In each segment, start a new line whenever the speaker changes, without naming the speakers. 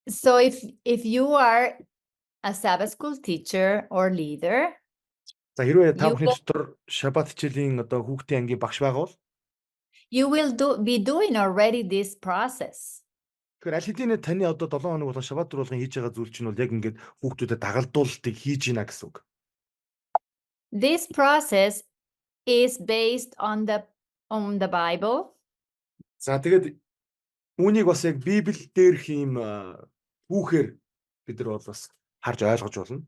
So if you are a Sabbath school teacher or leader,
За хэрвээ та
you
бүхний дотор шаббат хичээлийн одоо хүүхдийн ангийн багш байгаа бол
will be doing already this process.
тэгэхээр аль хэдийн таны одоо 7 хоног болон шаббат дуруулгын хийж байгаа зүйл чинь бол яг ингээд хүүхдүүдэд дагалдуулалтыг хийж гинэ гэсэн үг.
This process is based on the Bible.
За тэгээд үүнийг бас яг Библиэл дээрх ийм түүхээр бид нар бол бас харж ойлгож болно.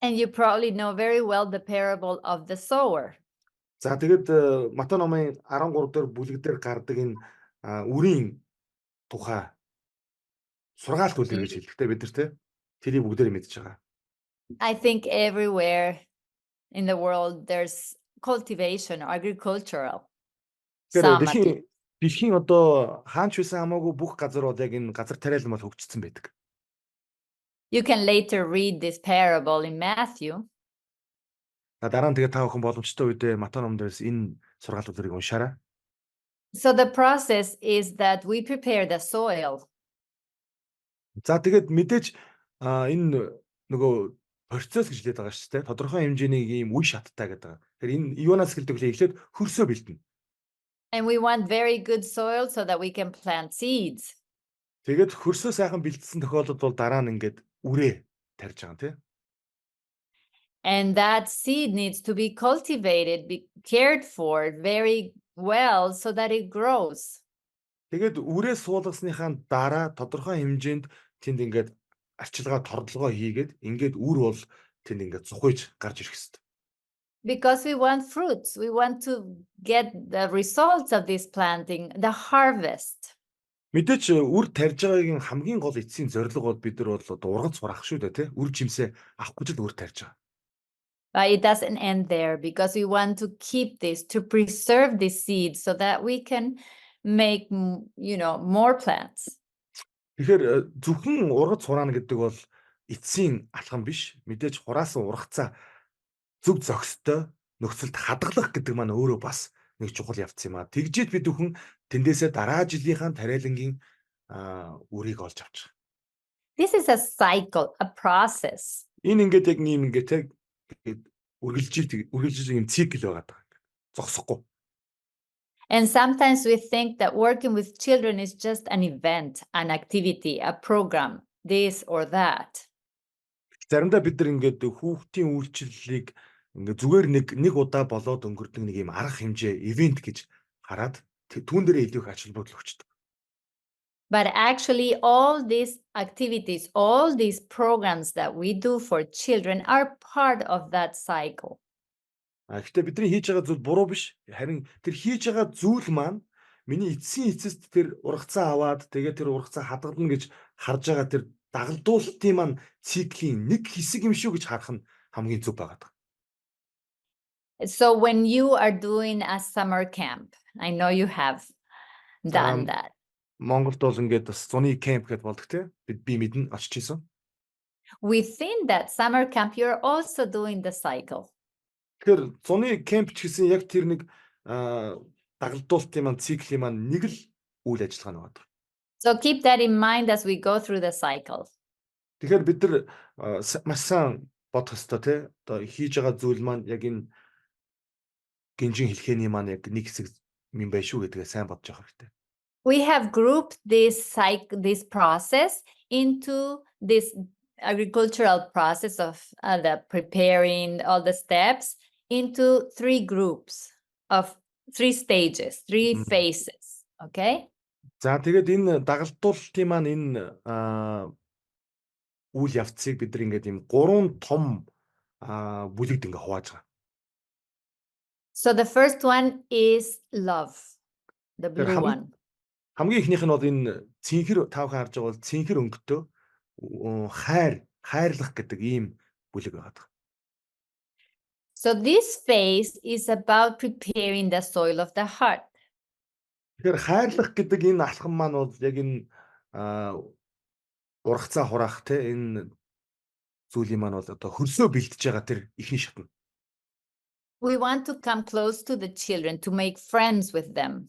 And you probably know very well the parable of the sower.
За тэгээд Матай номын 13 дэх бүлэг дээр гардаг энэ үрийн тухай сургаалт үлэр гэж хэлэхдээ бид нар тэрийг бүгдээр мэдж байгаа.
I think everywhere in the world there's cultivation, agricultural.
Тэгэхээр дэлхийн одоо хаанч байсан хамаагүй бүх газар бол яг энэ газар тариалан бол хөгжсөн байдаг.
You can later read this parable in Matthew.
Дараа нь тэгээд та бүхэн боломжтой үедээ Матай номон дээрс энэ сургаалт үлрийг уншаарай.
So the process is that we prepare the soil.
За тэгээд мэдээж энэ нөгөө процесс гэж хэлээд байгаа шүү дээ. Тодорхой хэмжээний ийм үе шаттай гэдэг. Тэгэхээр энэ юунаас эхэлдэг вэ? Эхлээд хөрсөө бэлдэнэ.
And we want very good soil so that we can plant seeds.
Тэгээд хөрсөө сайхан бэлдсэн тохиолдолд бол дараа нь ингээд үрээ тарьж байгаа тийм.
And that seed needs to be cultivated, be cared for very well so that it grows.
Тэгээд үрээ суулгасныхаа дараа тодорхой хэмжээнд тэнд ингээд арчилгаа тордлогоо хийгээд ингээд үр бол тэнд ингээд цухойж гарч ирэх хэвээр.
Because we want fruits, we want to get the results of this planting, the harvest.
Мэдээч үр тарьж байгаагийн хамгийн гол эцсийн зорилго бол бид нар бол одоо ургац сурах шүү дээ тий. Үр жимсээ авах гэж л үр тарьж байгаа.
But it doesn't end there because we want to keep this, to preserve this seed so that we can make, more plants.
Тэгэхээр зөвхөн ургац хураана гэдэг бол эцсийн алхам биш. Мэдээж хураасан ургацаа зөв зохистой нөхцөлд хадгалах гэдэг маань өөрөө бас нэг чухал явц юм аа. Тэгжээд бид бүхэн тэндээсээ дараа жилийнхаа тариалангийн үрийг олж авч байгаа.
This is a cycle, a process.
Энэ ингээд яг ийм ингээд үргэлжилж ийм цикл байгаа. Зогсохгүй.
And sometimes we think that working with children is just an event, an activity, a program, this or that.
Заримдаа бид нар ингээд хүүхдийн үйлчлэлийг ингээд зүгээр нэг удаа болоод өнгөрдөг нэг юм арга хэмжээ ивент гэж хараад түүн дээр илүү их ач холбогдол өгчдөг.
But actually all these activities, all these programs that we do for children are part of that cycle.
Гэхдээ бидний хийж байгаа зүйл буруу биш. Харин тэр хийж байгаа зүйл маань миний эцсийн эцэст тэр ургацаа аваад тэгээд тэр ургацаа хадгална гэж харж байгаа тэр дагалдуулалтын маань циклийн нэг хэсэг юм шүү гэж харах нь хамгийн зөв байгаа.
So when you are doing a summer camp, I know you have done that.
Монголд бол ингээд бас зуны кемп гэдээ болдог те. Би мэднэ очиж исэн.
Within that summer camp you're also doing the cycle.
Тэгэхээр зуны кемп ч гэсэн яг тэр нэг дагалдуулалтын маань циклийн маань нэг л үйл ажиллагаа нь байдаг.
So keep that in mind as we go through the cycle.
Тэгэхээр бид нар маш сайн бодох ёстой тий. Одоо хийж байгаа зүйл маань яг энэ гинжин хэлхээний маань яг нэг хэсэг юм байна шүү гэдгээ сайн бодож явах хэрэгтэй.
We have grouped this process into this agricultural process of the preparing all the steps into 3 groups of 3 stages, 3 phases, okay?
За тэгээд энэ дагалдуулалтын маань энэ үйл явцыг бид нар ингээд юм 3 том бүлэгд ингээ хувааж байгаа.
So the first one is love, the blue one.
Хамгийн ихнийх нь бол энэ цэнхэр тавхан харж байгаа бол цэнхэр өнгөтэй хайрлах гэдэг ийм бүлэг байгаа.
So this phase is about preparing the soil of the heart.
Тэгэхээр хайрлах гэдэг энэ алхам маань бол яг энэ ургацаа хураах те энэ зүйлийн маань бол одоо хөрсөө бэлтэж байгаа тэр ихний шатна.
We want to come close to the children to make friends with them.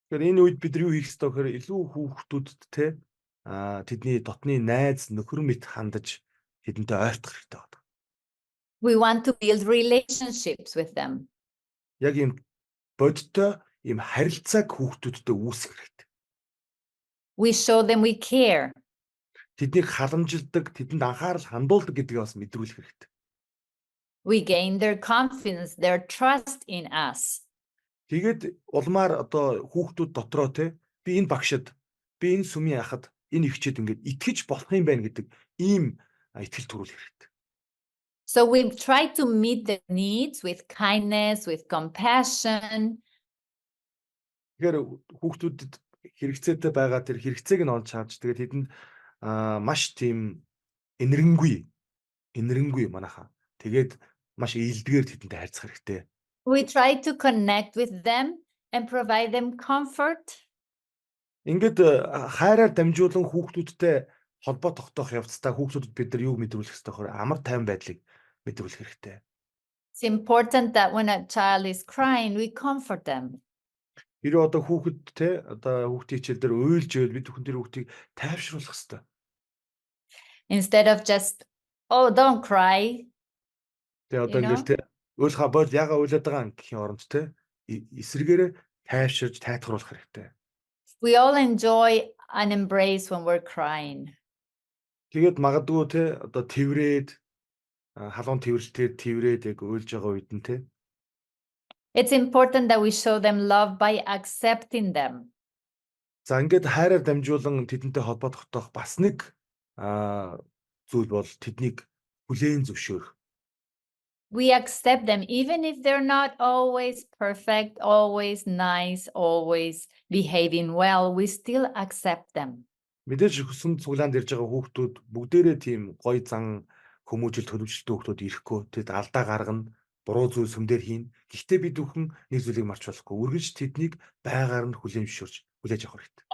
Тэгэхээр энэ үед бид юу хийх ёстой гэхээр илүү хүүхдүүдэд те тэдний дотны найз, нөхөр мэт хандаж тэдэнтэй ойртох хэрэгтэй байдаг.
We want to build relationships with them.
Яг ийм бодиттой ийм харилцааг хүүхдүүдтэй үүсгэх хэрэгтэй.
We show them we care.
Тэднийг халамжилдаг, тэдэнд анхаарал хандуулдаг гэдгийг бас мэдрүүлэх хэрэгтэй.
We gain their confidence, their trust in us.
Тэгээд улмаар одоо хүүхдүүд дотроо би энэ багшид, би энэ сүмийн ахад, энэ эгчэд ингээд итгэж болох юм байна гэдэг ийм итгэл төрүүлэх хэрэгтэй.
So we try to meet their needs with kindness, with compassion.
Тэгэхээр хүүхдүүдэд хэрэгцээтэй байгаа тэр хэрэгцээг нь олж харж тэгээд тэдэнд маш тийм энэрэнгүй манайхаа. Тэгээд маш ийдгээр тэдэнтэй харьцах хэрэгтэй.
We try to connect with them and provide them comfort.
Ингээд хайраар дамжуулан хүүхдүүдтэй холбоо тогтоох явцдаа хүүхдүүдэд бид нар юуг мэдрүүлэх ёстой вэ? Амар тайван байдлыг мэдрүүлэх хэрэгтэй.
It's important that when a child is crying, we comfort them.
Хэрэв одоо хүүхэд одоо хүүхдийн хичээл дээр уйлж ивэл бид бүхэн тэр хүүхдийг тайвшруулах хэрэгтэй.
Instead of just, oh, don't cry.
Тэгээ одоо ингээд уйлхаа бол яга уйлаад байгаа юм гэхийн оронд эсрэгээрээ тайвширж тайтгаруулах хэрэгтэй.
We all enjoy an embrace when we're crying.
Тэгээд магадгүй одоо тэрврээд халуун тэрвэрлтээр тэрврээд яг уйлж байгаа үед нь
It's important that we show them love by accepting them.
За ингээд хайраар дамжуулан тэдэнтэй холбоо тогтоох бас нэг зүйл бол тэднийг хүлээн зөвшөөрөх.
We accept them even if they're not always perfect, always nice, always behaving well, we still accept them.
Мэдээж хүсэнд цуглаанд ирж байгаа хүүхдүүд бүгдээрээ тийм гоё зан хүмүүжил төлөвшөлтөө хүүхдүүд ирэхгүй. Тэд алдаа гаргана, буруу зүйл сүмдэр хийн. Гэхдээ бид бүхэн нэг зүйлийг марч болохгүй. Үргэлж тэднийг байгаар нь хүлээн зөвшөөрч хүлээж авах хэрэгтэй.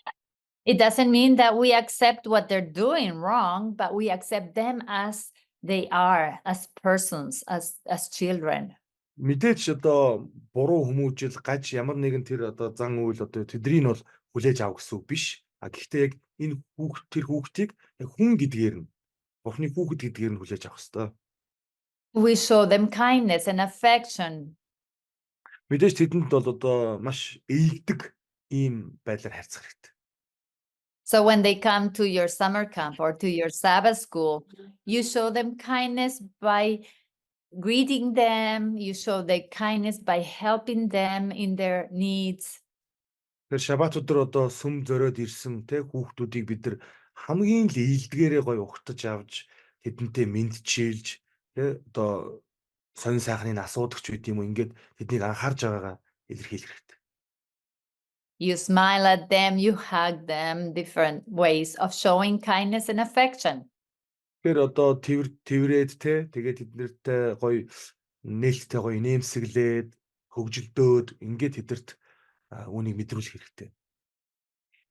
It doesn't mean that we accept what they're doing wrong, but we accept them as they are, as persons, as children.
Мэдээж одоо буруу хүмүүжил гаж ямар нэгэн тэр одоо зан үйл одоо тэднийг бол хүлээж авах гэсэн үг биш. Гэхдээ яг энэ тэр хүүхдийг яг хүн гэдгээр нь Бурхны хүүхэд гэдгээр нь хүлээж авах хэрэгтэй.
We show them kindness and affection.
Мэдээж тэдэнд бол одоо маш ээлдэг ийм байдлаар харьцах хэрэгтэй.
So when they come to your summer camp or to your Sabbath school, you show them kindness by greeting them, you show the kindness by helping them in their needs.
Тэр шаббат өдөр одоо сүм зориод ирсэн хүүхдүүдийг бид нар хамгийн л ээлдгээрээ гоё ухтаж авч тэдэнтэй мэдчилж одоо сонин сайхныг асуудагч байт юм уу ингээд тэднийг анхаарж байгаагаа илэрхийлэх хэрэгтэй.
You smile at them, you hug them, different ways of showing kindness and affection.
Тэр одоо тэрврээд тэгээд тэднэртэй гоё нээлттэй гоё нэмсэглээд хөгжилдөөд ингээд тэдэрт үүнийг мэдрүүлэх хэрэгтэй.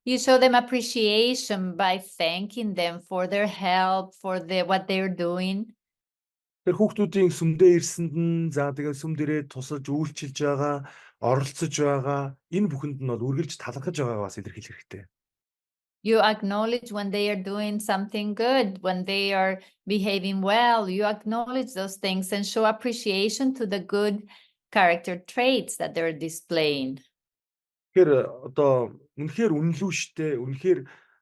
You show them appreciation by thanking them for their help, for what they're doing.
Тэр хүүхдүүдийн сүмдээ ирсэнд нь тэгээд сүмд ирээд тусалж үйлчилж байгаа, оролцож байгаа энэ бүхэнд нь бол үргэлж талархаж байгаагаа бас илэрхийлэх хэрэгтэй.
You acknowledge when they are doing something good, when they are behaving well. You acknowledge those things and show appreciation to the good character traits that they're displaying.
Тэгэхээр одоо үнэхээр үнэлүү штэ, үнэхээр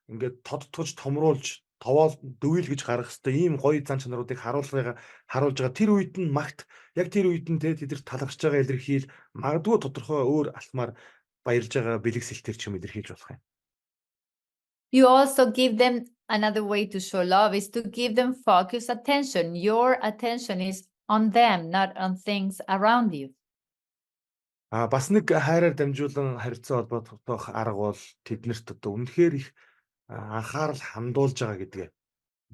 ингээд тодтогч томруулж товоол дөвөл гэж гаргах хэвээр ийм гоё зан чанаруудыг харуулж байгаа тэр үед нь магт яг тэр үед нь тэдэрт талархж байгаа илэрхийл магадгүй тодорхой өөр алтмаар баярлж байгаа бэлэг сэлтэр ч юм илэрхийлж болох юм.
You also give them another way to show love is to give them focused attention. Your attention is on them, not on things around you.
Бас нэг хайраар дамжуулан харилцаа холбоо тогтоох арга бол тэднэрт одоо үнэхээр их анхаарал хандуулж байгаа гэдгээ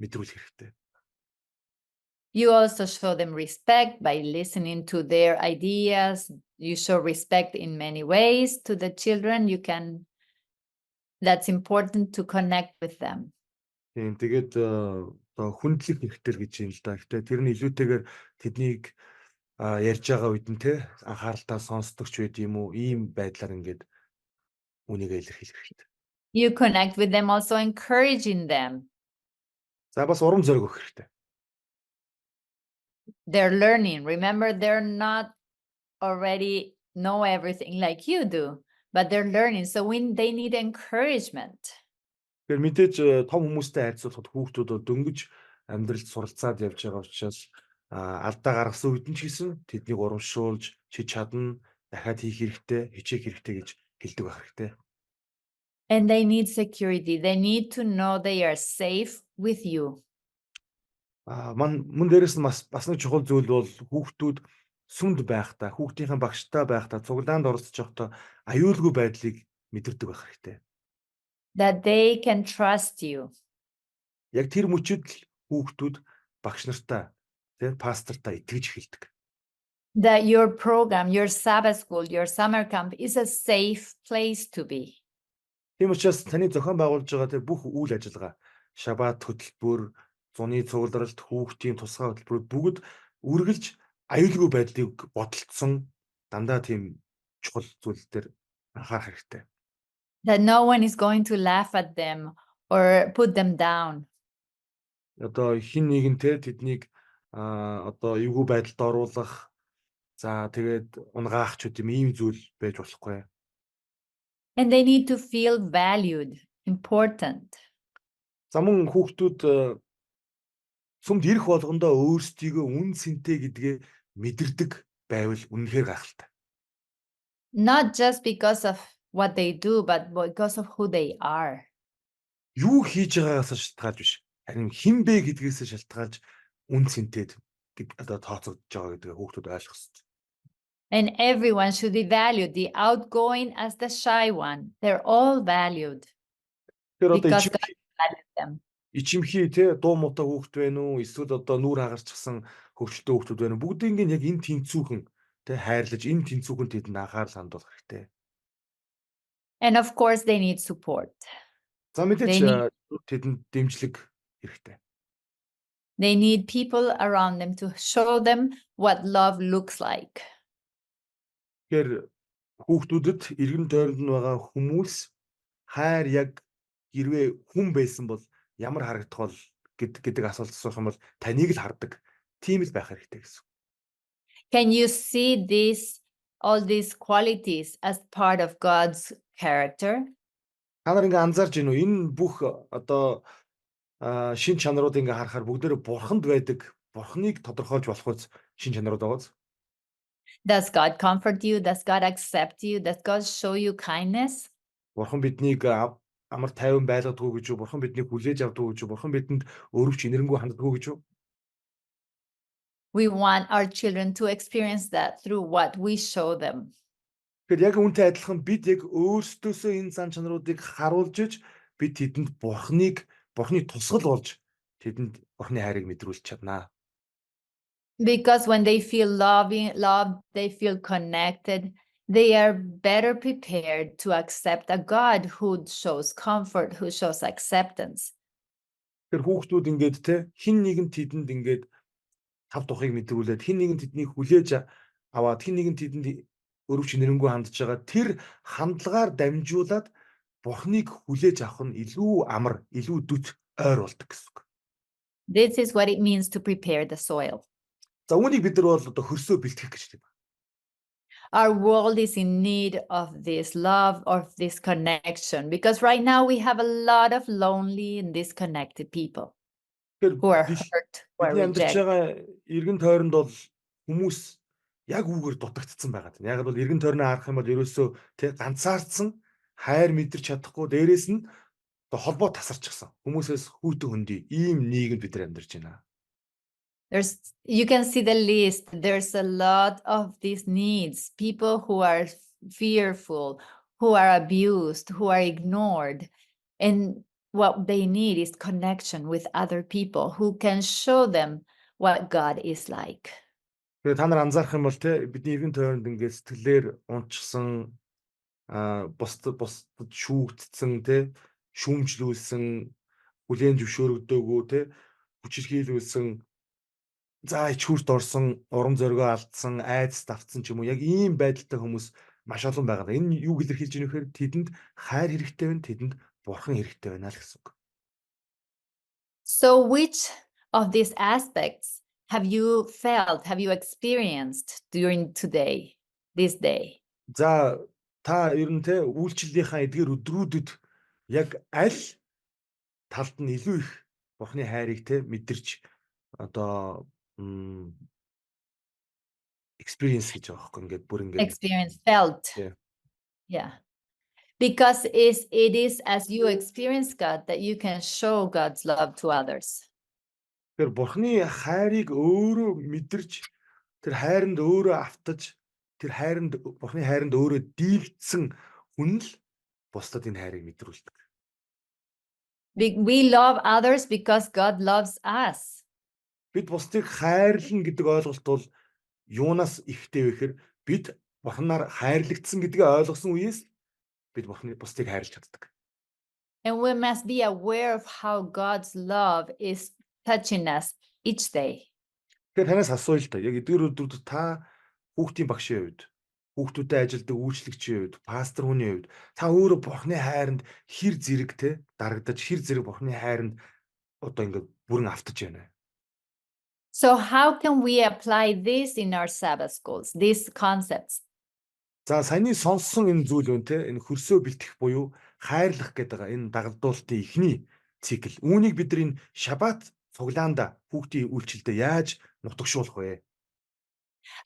мэдрүүлэх хэрэгтэй.
You also show them respect by listening to their ideas. You show respect in many ways to the children. That's important to connect with them.
Тийм тэгээд одоо хүндлэх хэрэгтэй л гэж юм л да. Гэтэ тэр нь илүүтэйгээр тэднийг ярьж байгаа үед нь анхааралтай сонсдогч байд юм уу ийм байдлаар ингээд үнийг илэрхийлэх хэрэгтэй.
You connect with them also encouraging them.
За бас урам зориг өгөх хэрэгтэй.
They're learning. Remember, they're not already know everything like you do, but they're learning. So when they need encouragement.
Тэгэхээр мэдээж том хүмүүстэй харьцуулахад хүүхдүүд дөнгөж амьдралд суралцаад явж байгаа учраас алдаа гаргасан үед нь ч гэсэн тэднийг урамшуулж чи чадна, дахиад хийх хэрэгтэй, хичээх хэрэгтэй гэж хэлдэг байх хэрэгтэй.
And they need security. They need to know they are safe with you.
Мөн дээрэс нь бас нэг чухал зүйл бол хүүхдүүд сүмд байхдаа, хүүхдийнхээ багштай байхдаа, цуглаанд оролцож байхдаа аюулгүй байдлыг мэдэрдэг байх хэрэгтэй.
That they can trust you.
Яг тэр мөчид л хүүхдүүд багш нартай, пастортай итгэж эхэлдэг.
That your program, your Sabbath school, your summer camp is a safe place to be.
Тийм учраас таны зохион байгуулж байгаа бүх үйл ажиллагаа, шаббат хөтөлбөр, зуны цугларалт, хүүхдийн тусгай хөтөлбөрүүд бүгд үргэлж аюулгүй байдлыг бодолцсон дандаа тийм чухал зүйл дээр анхаарах хэрэгтэй.
That no one is going to laugh at them or put them down.
Одоо хин нэгэнтэй тэднийг одоо эвгүй байдалд оруулах, за тэгээд унгаах ч гэдэм ийм зүйл байж болохгүй.
And they need to feel valued, important.
За мөн хүүхдүүд сүмд ирэх болгондоо өөрсдийгөө үн цэнтэй гэдгээ мэдэрдэг байвал үнэхээр гайхалтай.
Not just because of what they do, but because of who they are.
Юу хийж байгаагаас шалтгаалж биш. Харин хэн бэ гэдгээс шалтгаалж үн цэнтэй одоо тооцогдож байгаа гэдгээ хүүхдүүд ойлгох хэрэгтэй.
And everyone should be valued, the outgoing as the shy one. They're all valued
Тэр одоо
because God valued them.
ичимхий дуу муутай хүүхд байна уу? Эсвэл одоо нүүр хагарчихсан хөвчлөлтөө хүүхдүүд байна уу? Бүгдийг нь яг энэ тэнцүүхэн хайрлаж энэ тэнцүүхэн тэдэнд анхаарал хандуулах хэрэгтэй.
And of course, they need support.
За мэдээч тэдэнд дэмжлэг хэрэгтэй.
They need people around them to show them what love looks like.
Тэгэхээр хүүхдүүдэд эргэн тойронд нь байгаа хүмүүс хайр яг хэрвээ хүн байсан бол ямар харагдах бол гэдэг асуулт асуух юм бол таныг л хардаг. Тийм л байх хэрэгтэй гэсэн.
Can you see all these qualities as part of God's character?
Та нар ингээ анзаарч байна уу? Энэ бүх одоо шин чанарууд ингээ харахаар бүгдээрээ бурханд байдаг. Бурхныг тодорхойлж болох шин чанарууд байгааз.
Does God comfort you? Does God accept you? Does God show you kindness?
Бурхан биднийг амар тайван байлгадаг гэж юу? Бурхан биднийг хүлээж авдаг гэж юу? Бурхан бидэнд өөрөвч инэрэнгүү ханддаг гэж юу?
We want our children to experience that through what we show them.
Тэгэхээр яг үүнтэй адилхан бид яг өөрсдөөсөө энэ зан чанаруудыг харуулж иж бид тэдэнд бурхны тусгал болж тэдэнд бурхны хайрыг мэдрүүлж чаднаа.
Because when they feel loved, they feel connected, they are better prepared to accept a God who shows comfort, who shows acceptance.
Тэгэхээр хүүхдүүд ингээд хин нэгэн тэдэнд ингээд тав тухыг мэдрүүлээд хин нэгэн тэднийг хүлээж аваад хин нэгэн тэдэнд өрөвч нэрэнгүү хандж байгаа тэр хандлагаар дамжуулаад бурхныг хүлээж авах нь илүү амар, илүү дүт ойр болдог гэсэн үг.
This is what it means to prepare the soil.
За үүнийг бид нар бол одоо хөрсөө бэлтгэх гэж байна.
Our world is in need of this love, of this connection, because right now we have a lot of lonely and disconnected people who are hurt, who are
Бидний амьдарч
rejected.
байгаа эргэн тойронд бол хүмүүс яг үүгээр дутагдсан байгаа. Яг бол эргэн тойрноо харах юм бол ерөөсөө ганцаардсан, хайр мэдэрч чадахгүй, дээрээс нь одоо холбоо тасарчихсан. Хүмүүсээс хүйтэн хөндөй ийм нийгэмд бид нар амьдарч байна.
You can see the list. There's a lot of these needs. People who are fearful, who are abused, who are ignored. And what they need is connection with other people who can show them what God is like.
Тэгээ та нар анзаарах юм бол бидний эргэн тойронд ингээд сэтгэлээр унтчихсан, бусдад шүүгдсэн, шүүмжлүүлсэн, хүлээн зөвшөөрөгдөөгүй, хүчирхийлүүлсэн, за ичхүрт орсон, урам зоригоо алдсан, айдас давтсан ч юм уу яг ийм байдалтай хүмүүс маш олон байгаа. Энэ юу илэрхийлж байгаа нөхөр тэдэнд хайр хэрэгтэй байна, тэдэнд бурхан хэрэгтэй байна л гэсэн үг.
So which of these aspects have you felt, have you experienced during this day?
За та ер нь те үйлчлэлийнхаа эдгээр өдрүүдэд яг аль талд нь илүү их бурхны хайрыг те мэдэрч одоо experience гэж байгаа байхгүй ингээд бүр ингээд
Felt.
Yeah.
Yeah. Because it is as you experience God that you can show God's love to others.
Тэр бурхны хайрыг өөрөө мэдэрч тэр хайранд өөрөө автаж тэр бурхны хайранд өөрөө дийлдсэн хүн л бусдад энэ хайрыг мэдрүүлдэг.
We love others because God loves us.
Бид бусдыг хайрлна гэдэг ойлголт бол юунаас ихтэй вэ гэхээр бид бурхнаар хайрлагдсан гэдгээ ойлгосон үеэс бид бусдыг хайрлаж чаддаг.
And we must be aware of how God's love is touching us each day.
Тэгэхээр танаас асууя л да. Яг эдгээр өдрүүдэд та хүүхдийн багшийн хувьд, хүүхдүүдэд ажилдаг үйлчлэгчийн хувьд, пастор хүний хувьд та өөрөө бурхны хайранд хэр зэрэг те дарагдаж хэр зэрэг бурхны хайранд одоо ингээд бүрэн автаж байна.
So how can we apply this in our Sabbath schools, these concepts?
За саяны сонссон энэ зүйл үн те энэ хөрсөө бэлтгэх буюу хайрлах гэдэг энэ дагалдуулалтын эхний цикл. Үүнийг бид нар энэ шаббат цуглаанда хүүхдийн үйлчлэлдээ яаж нутагшуулах вэ?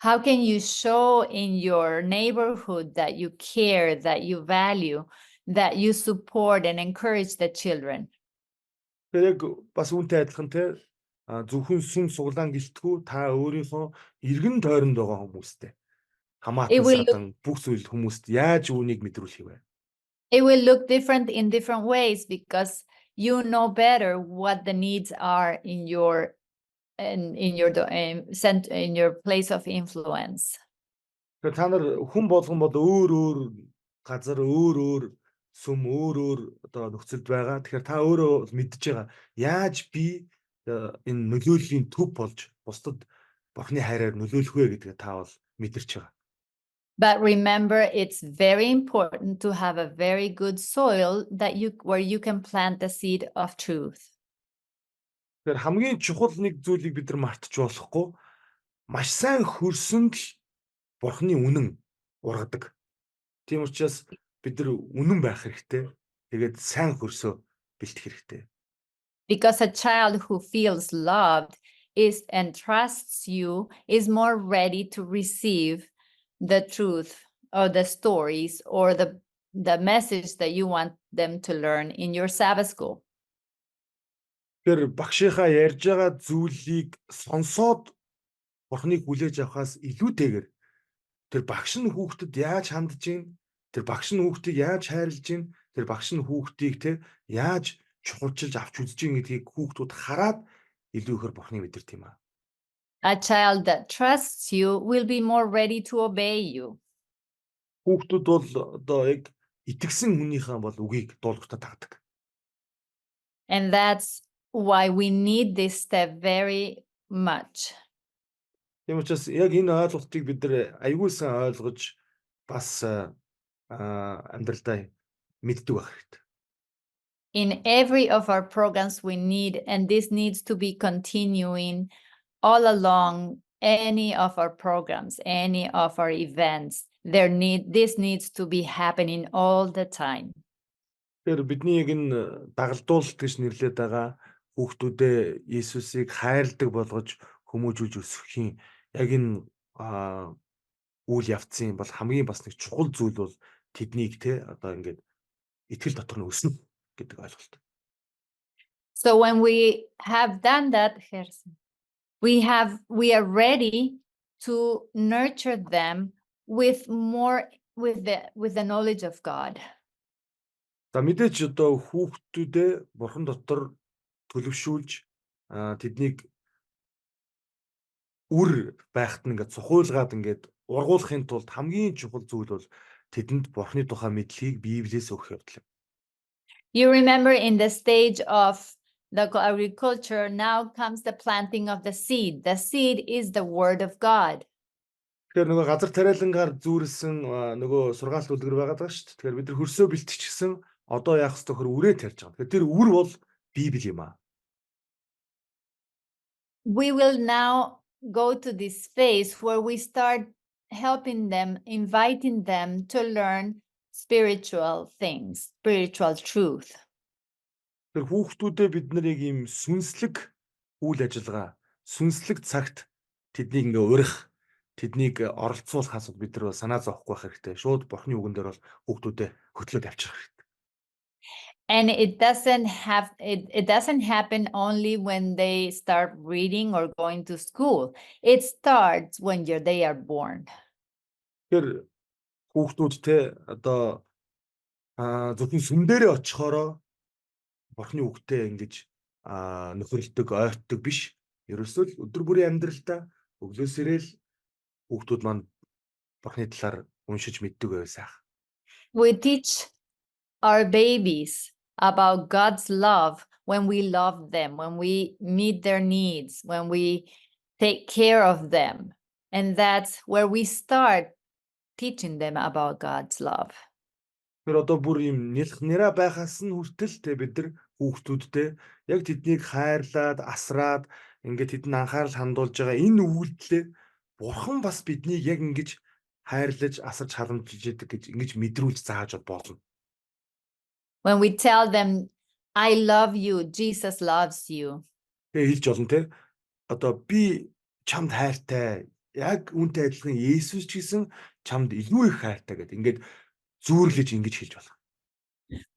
How can you show in your neighborhood that you care, that you value, that you support and encourage the children?
Тэр яг бас үүнтэй адилхан те зөвхөн сүм суглаан гэлтгүү та өөрийнхөө эргэн тойронд байгаа хүмүүстэй хамаатан садан бүх зүйл хүмүүст яаж үүнийг мэдрүүлэх вэ?
It will look different in different ways because you know better what the needs are in your place of influence.
Тэгэхээр та нар хүн болгон бол өөр газар өөр сүм өөр одоо нөхцөлд байгаа. Тэгэхээр та өөрөө мэдж байгаа яаж би энэ нөлөөллийн төв болж бусдад бурхны хайраар нөлөөлөх вэ гэдгээ та бол мэдэрч байгаа.
But remember, it's very important to have a very good soil where you can plant the seed of truth.
Тэгэхээр хамгийн чухал нэг зүйлийг бид нар мартаж болохгүй. Маш сайн хөрсөнд л бурхны үнэн ургадаг. Тийм учраас бид нар үнэн байх хэрэгтэй. Тэгээд сайн хөрсөө бэлтэх хэрэгтэй.
Because a child who feels loved and trusts you is more ready to receive the truth or the stories or the message that you want them to learn in your Sabbath school.
Тэр багшийнхаа ярьж байгаа зүйлийг сонсоод бурхныг хүлээж авахаас илүүтэйгээр тэр багш нь хүүхдэд яаж хандж гин, тэр багш нь хүүхдийг яаж хайрлаж гин, тэр багш нь хүүхдийг те яаж чухалчилж авч үзэж гин гэдгийг хүүхдүүд хараад илүү ихээр бурхныг мэдэрт юм аа.
A child that trusts you will be more ready to obey you.
Хүүхдүүд бол одоо яг итгэсэн хүнийхээ бол үгийг дуулууртаа тагдаг.
And that's why we need this step very much.
Тийм учраас яг энэ ойлголтыг бид нар аягүй сайн ойлгож бас амьдралдаа мэддэг байх хэрэгтэй.
In every of our programs we need, and this needs to be continuing all along any of our programs, any of our events. This needs to be happening all the time.
Тэгэхээр бидний яг энэ дагалдуулалт гэж нэрлэдэг байгаа хүүхдүүдээ Иесусыг хайрладаг болгож хүмүүжүүлж өсгөхийн яг энэ үйл явцын бол хамгийн бас нэг чухал зүйл бол тэднийг те одоо ингээд итгэл дотор нь өснө гэдэг ойлголт.
So when we have done that, we are ready to nurture them with the knowledge of God.
За мэдээж одоо хүүхдүүдээ бурхан дотор төлөвшүүлж тэднийг үр байхад нь ингээд сухуулгаад ингээд ургуулахын тулд хамгийн чухал зүйл бол тэдэнд бурхны тухай мэдлэгийг Библиэс өгөх явдал.
You remember in the stage of the agriculture, now comes the planting of the seed. The seed is the word of God.
Тэгэхээр нөгөө газар тариалангаар зүүрлсэн нөгөө сургаалт үлгэр байгаа даа шүү дээ. Тэгэхээр бид нар хөрсөө бэлтгэжсэн одоо яах ёстой хөр үрээ тарьж байгаа. Тэгэхээр тэр үр бол Библи юм аа.
We will now go to this phase where we start helping them, inviting them to learn spiritual things, spiritual truth.
Тэр хүүхдүүдэд бид нарыг ийм сүнслэг үйл ажиллагаа, сүнслэг цагт тэднийг ингээ урих, тэднийг оролцуулахаас бид нар санаа зовхгүй байх хэрэгтэй. Шууд Бурхны үгэн дээр бол хүүхдүүдэд хөтлөөд авчрах хэрэгтэй.
And it doesn't happen only when they start reading or going to school. It starts when they are born.
Тэр хүүхдүүд те одоо зөвхөн сүм дээрээ очихороо Бурхны үгтэй ингэж нөхөрлөдөг, ойртдог биш. Ерөөсөө л өдөр бүрийн амьдралдаа өглөөсөө л хүүхдүүд маань Бурхны талаар уншиж мэддэг байсаах.
We teach our babies about God's love when we love them, when we meet their needs, when we take care of them. And that's where we start teaching them about God's love.
Тэр одоо бүр юм нэлхнэрэ байхаас нь хүртэл те бид нар хүүхдүүдтэй яг тэднийг хайрлаад, асраад ингээд тэдэнд анхаарал хандуулж байгаа энэ үйлдэлээ Бурхан бас биднийг яг ингэж хайрлаж, асарч халамжилж идэг гэж ингэж мэдрүүлж зааж болно.
When we tell them, I love you, Jesus loves you.
Тэгээ хэлж болно те. Одоо би чамд хайртай. Яг үүнтэй адилхан Есүс ч гэсэн чамд илүү их хайртай гэдэг. Ингээд зүүрлэж ингэж хэлж байна.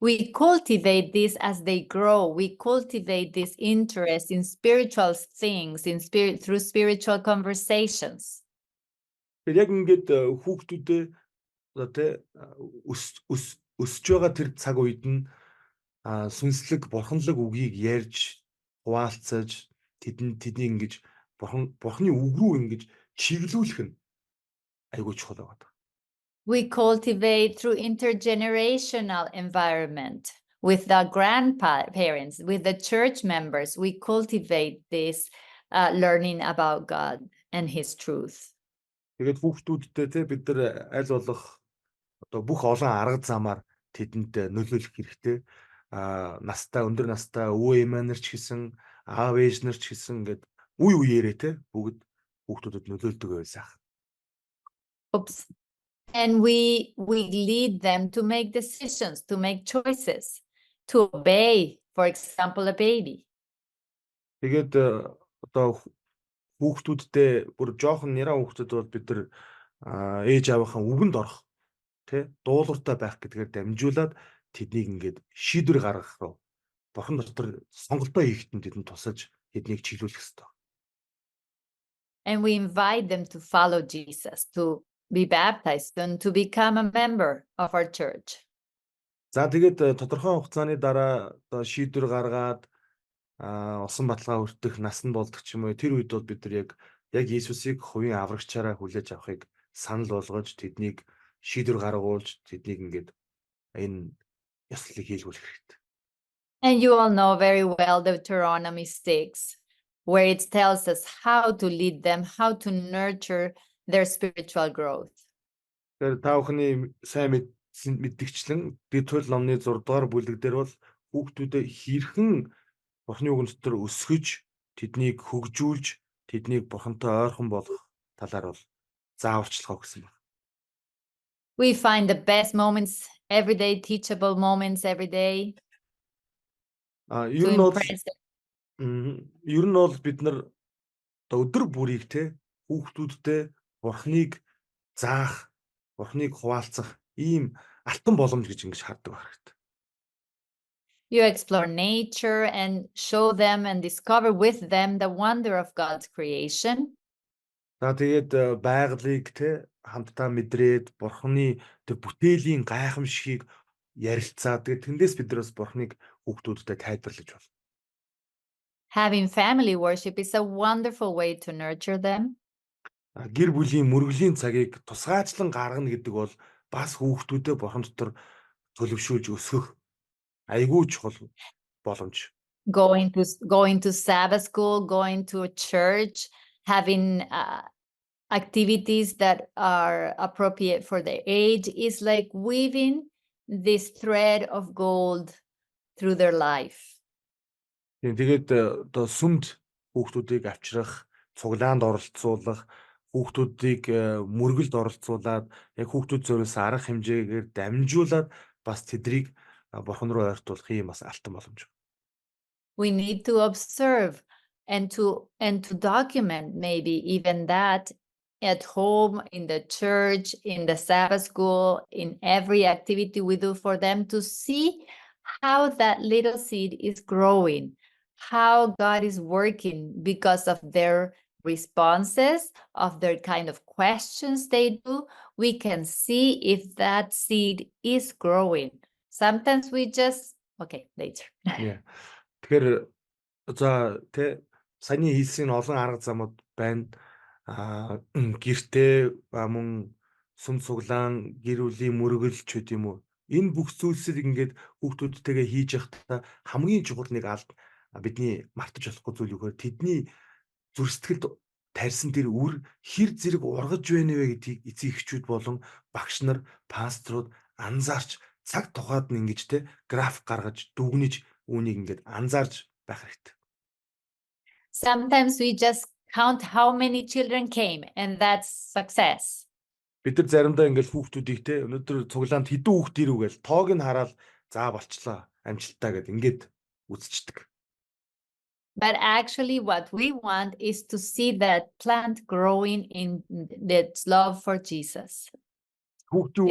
We cultivate this as they grow. We cultivate this interest in spiritual things, through spiritual conversations.
Тэгэхээр яг ингээд хүүхдүүдэд одоо тэ өсөж байгаа тэр цаг үед нь сүнслэг бурханлаг үгийг ярьж, хуваалцаж, тэдний ингэж бурхны үг рүү ингэж чиглүүлэх нь айгүй чухал байна.
We cultivate through intergenerational environment with the grandparents, with the church members. We cultivate this learning about God and His truth.
Тэгээд хүүхдүүдтэй те бид нар аль болох одоо бүх олон арга замаар тэдэнд нөлөөлөх хэрэгтэй. Өндөр настай өвөө эмээ нар ч гэсэн, аав ээж нар ч гэсэн ингээд үе үеэрээ те бүгд хүүхдүүдэд нөлөөлдөг байсаах.
Oops. And we lead them to make decisions, to make choices, to obey, for example, a baby.
Тэгээд одоо хүүхдүүдтэй бүр жоохон нэраа хүүхдүүд бол бид нар ээж аавынхаа үгэнд орох тий дуулууртай байх гэдгээр дамжуулаад тэднийг ингээд шийдвэр гаргах руу Бурхан дотор сонголтоо хийхэд тэдэнд тусаж тэднийг чиглүүлэх ёстой.
And we invite them to follow Jesus, to be baptized and to become a member of our church.
За тэгээд тодорхой хугацааны дараа одоо шийдвэр гаргаад усан баталгаа хүртэх насанд болдог ч юм уу тэр үед бол бид нар яг Иесусыг хувийн аврагчаараа хүлээж авахыг санал болгож тэднийг шийдвэр гаргуулж тэднийг ингээд энэ ёслолыг хийлгүүлэх хэрэгтэй.
And you all know very well Deuteronomy 6, where it tells us how to lead them, how to nurture their spiritual growth.
Тэгэхээр та бүхний сайн мэддэгчлэн Дэвтэрэл номны 6 дугаар бүлэг дээр бол хүүхдүүдэд хэрхэн Бурхны үгэн дотор өсгөж, тэднийг хөгжүүлж, тэднийг Бурхантай ойрхон болгох талаар бол зааварчилгаа өгсөн байна.
We find the best moments every day, teachable moments every day.
Ер нь бол бид нар өдөр бүрийг те хүүхдүүдтэй Бурхныг заах, Бурхныг хуваалцах ийм алтан боломж гэж ингэж хардаг байх хэрэгтэй.
You explore nature and show them and discover with them the wonder of God's creation.
За тэгээд байгалыг те хамтдаа мэдрээд Бурхны тэр бүтээлийн гайхамшигыг ярилцаа. Тэгээд тэндээс бид нар бас Бурхныг хүүхдүүдтэй тайлбарлаж байна.
Having family worship is a wonderful way to nurture them.
Гэр бүлийн мөргөлийн цагийг тусгайчлан гаргана гэдэг бол бас хүүхдүүдэд Бурхан дотор төлөвшүүлж өсгөх айгүй чухал боломж.
Going to Sabbath school, going to a church, having activities that are appropriate for their age is like weaving this thread of gold through their life.
Тэгээд одоо сүмд хүүхдүүдийг авчрах, цуглаанд оролцуулах, хүүхдүүдийг мөргөлд оролцуулаад яг хүүхдүүд зориулсан арга хэмжээгээр дамжуулаад бас тэдрийг бурхан руу ойртуулах юм бас алтан боломж.
We need to observe and to document maybe even that at home, in the church, in the Sabbath school, in every activity we do for them, to see how that little seed is growing, how God is working because of their responses, of their kind of questions they do. We can see if that seed is growing. Sometimes we just, okay, later.
Yeah. Тэгэхээр за саяны хэлсэн олон арга замууд байна. Гэртээ мөн сүм цуглаан, гэр бүлийн мөргөлч гэдэг юм уу. Энэ бүх зүйлсийг ингээд хүүхдүүдтэйгээ хийж явахдаа хамгийн чухал нэг бидний мартаж болохгүй зүйл юу гэхээр тэдний зүрх сэтгэлд тарьсан тэр үр хэр зэрэг ургаж байна вэ гэдгийг эцэг эхчүүд болон багш нар, пасторууд анзаарч цаг тухайд нь ингэж график гаргаж дүгнэж үүнийг ингээд анзаарж байх хэрэгтэй.
Sometimes we just count how many children came, and that's success.
Бид нар заримдаа ингээд хүүхдүүдийг өнөөдөр цуглаанд хэдэн хүүхд ирв гэж тоог нь хараад за болчлоо амжилтаа гэд ингээд үзчихдэг.
But actually, what we want is to see that plant growing in its love for Jesus.
Хүүхдийн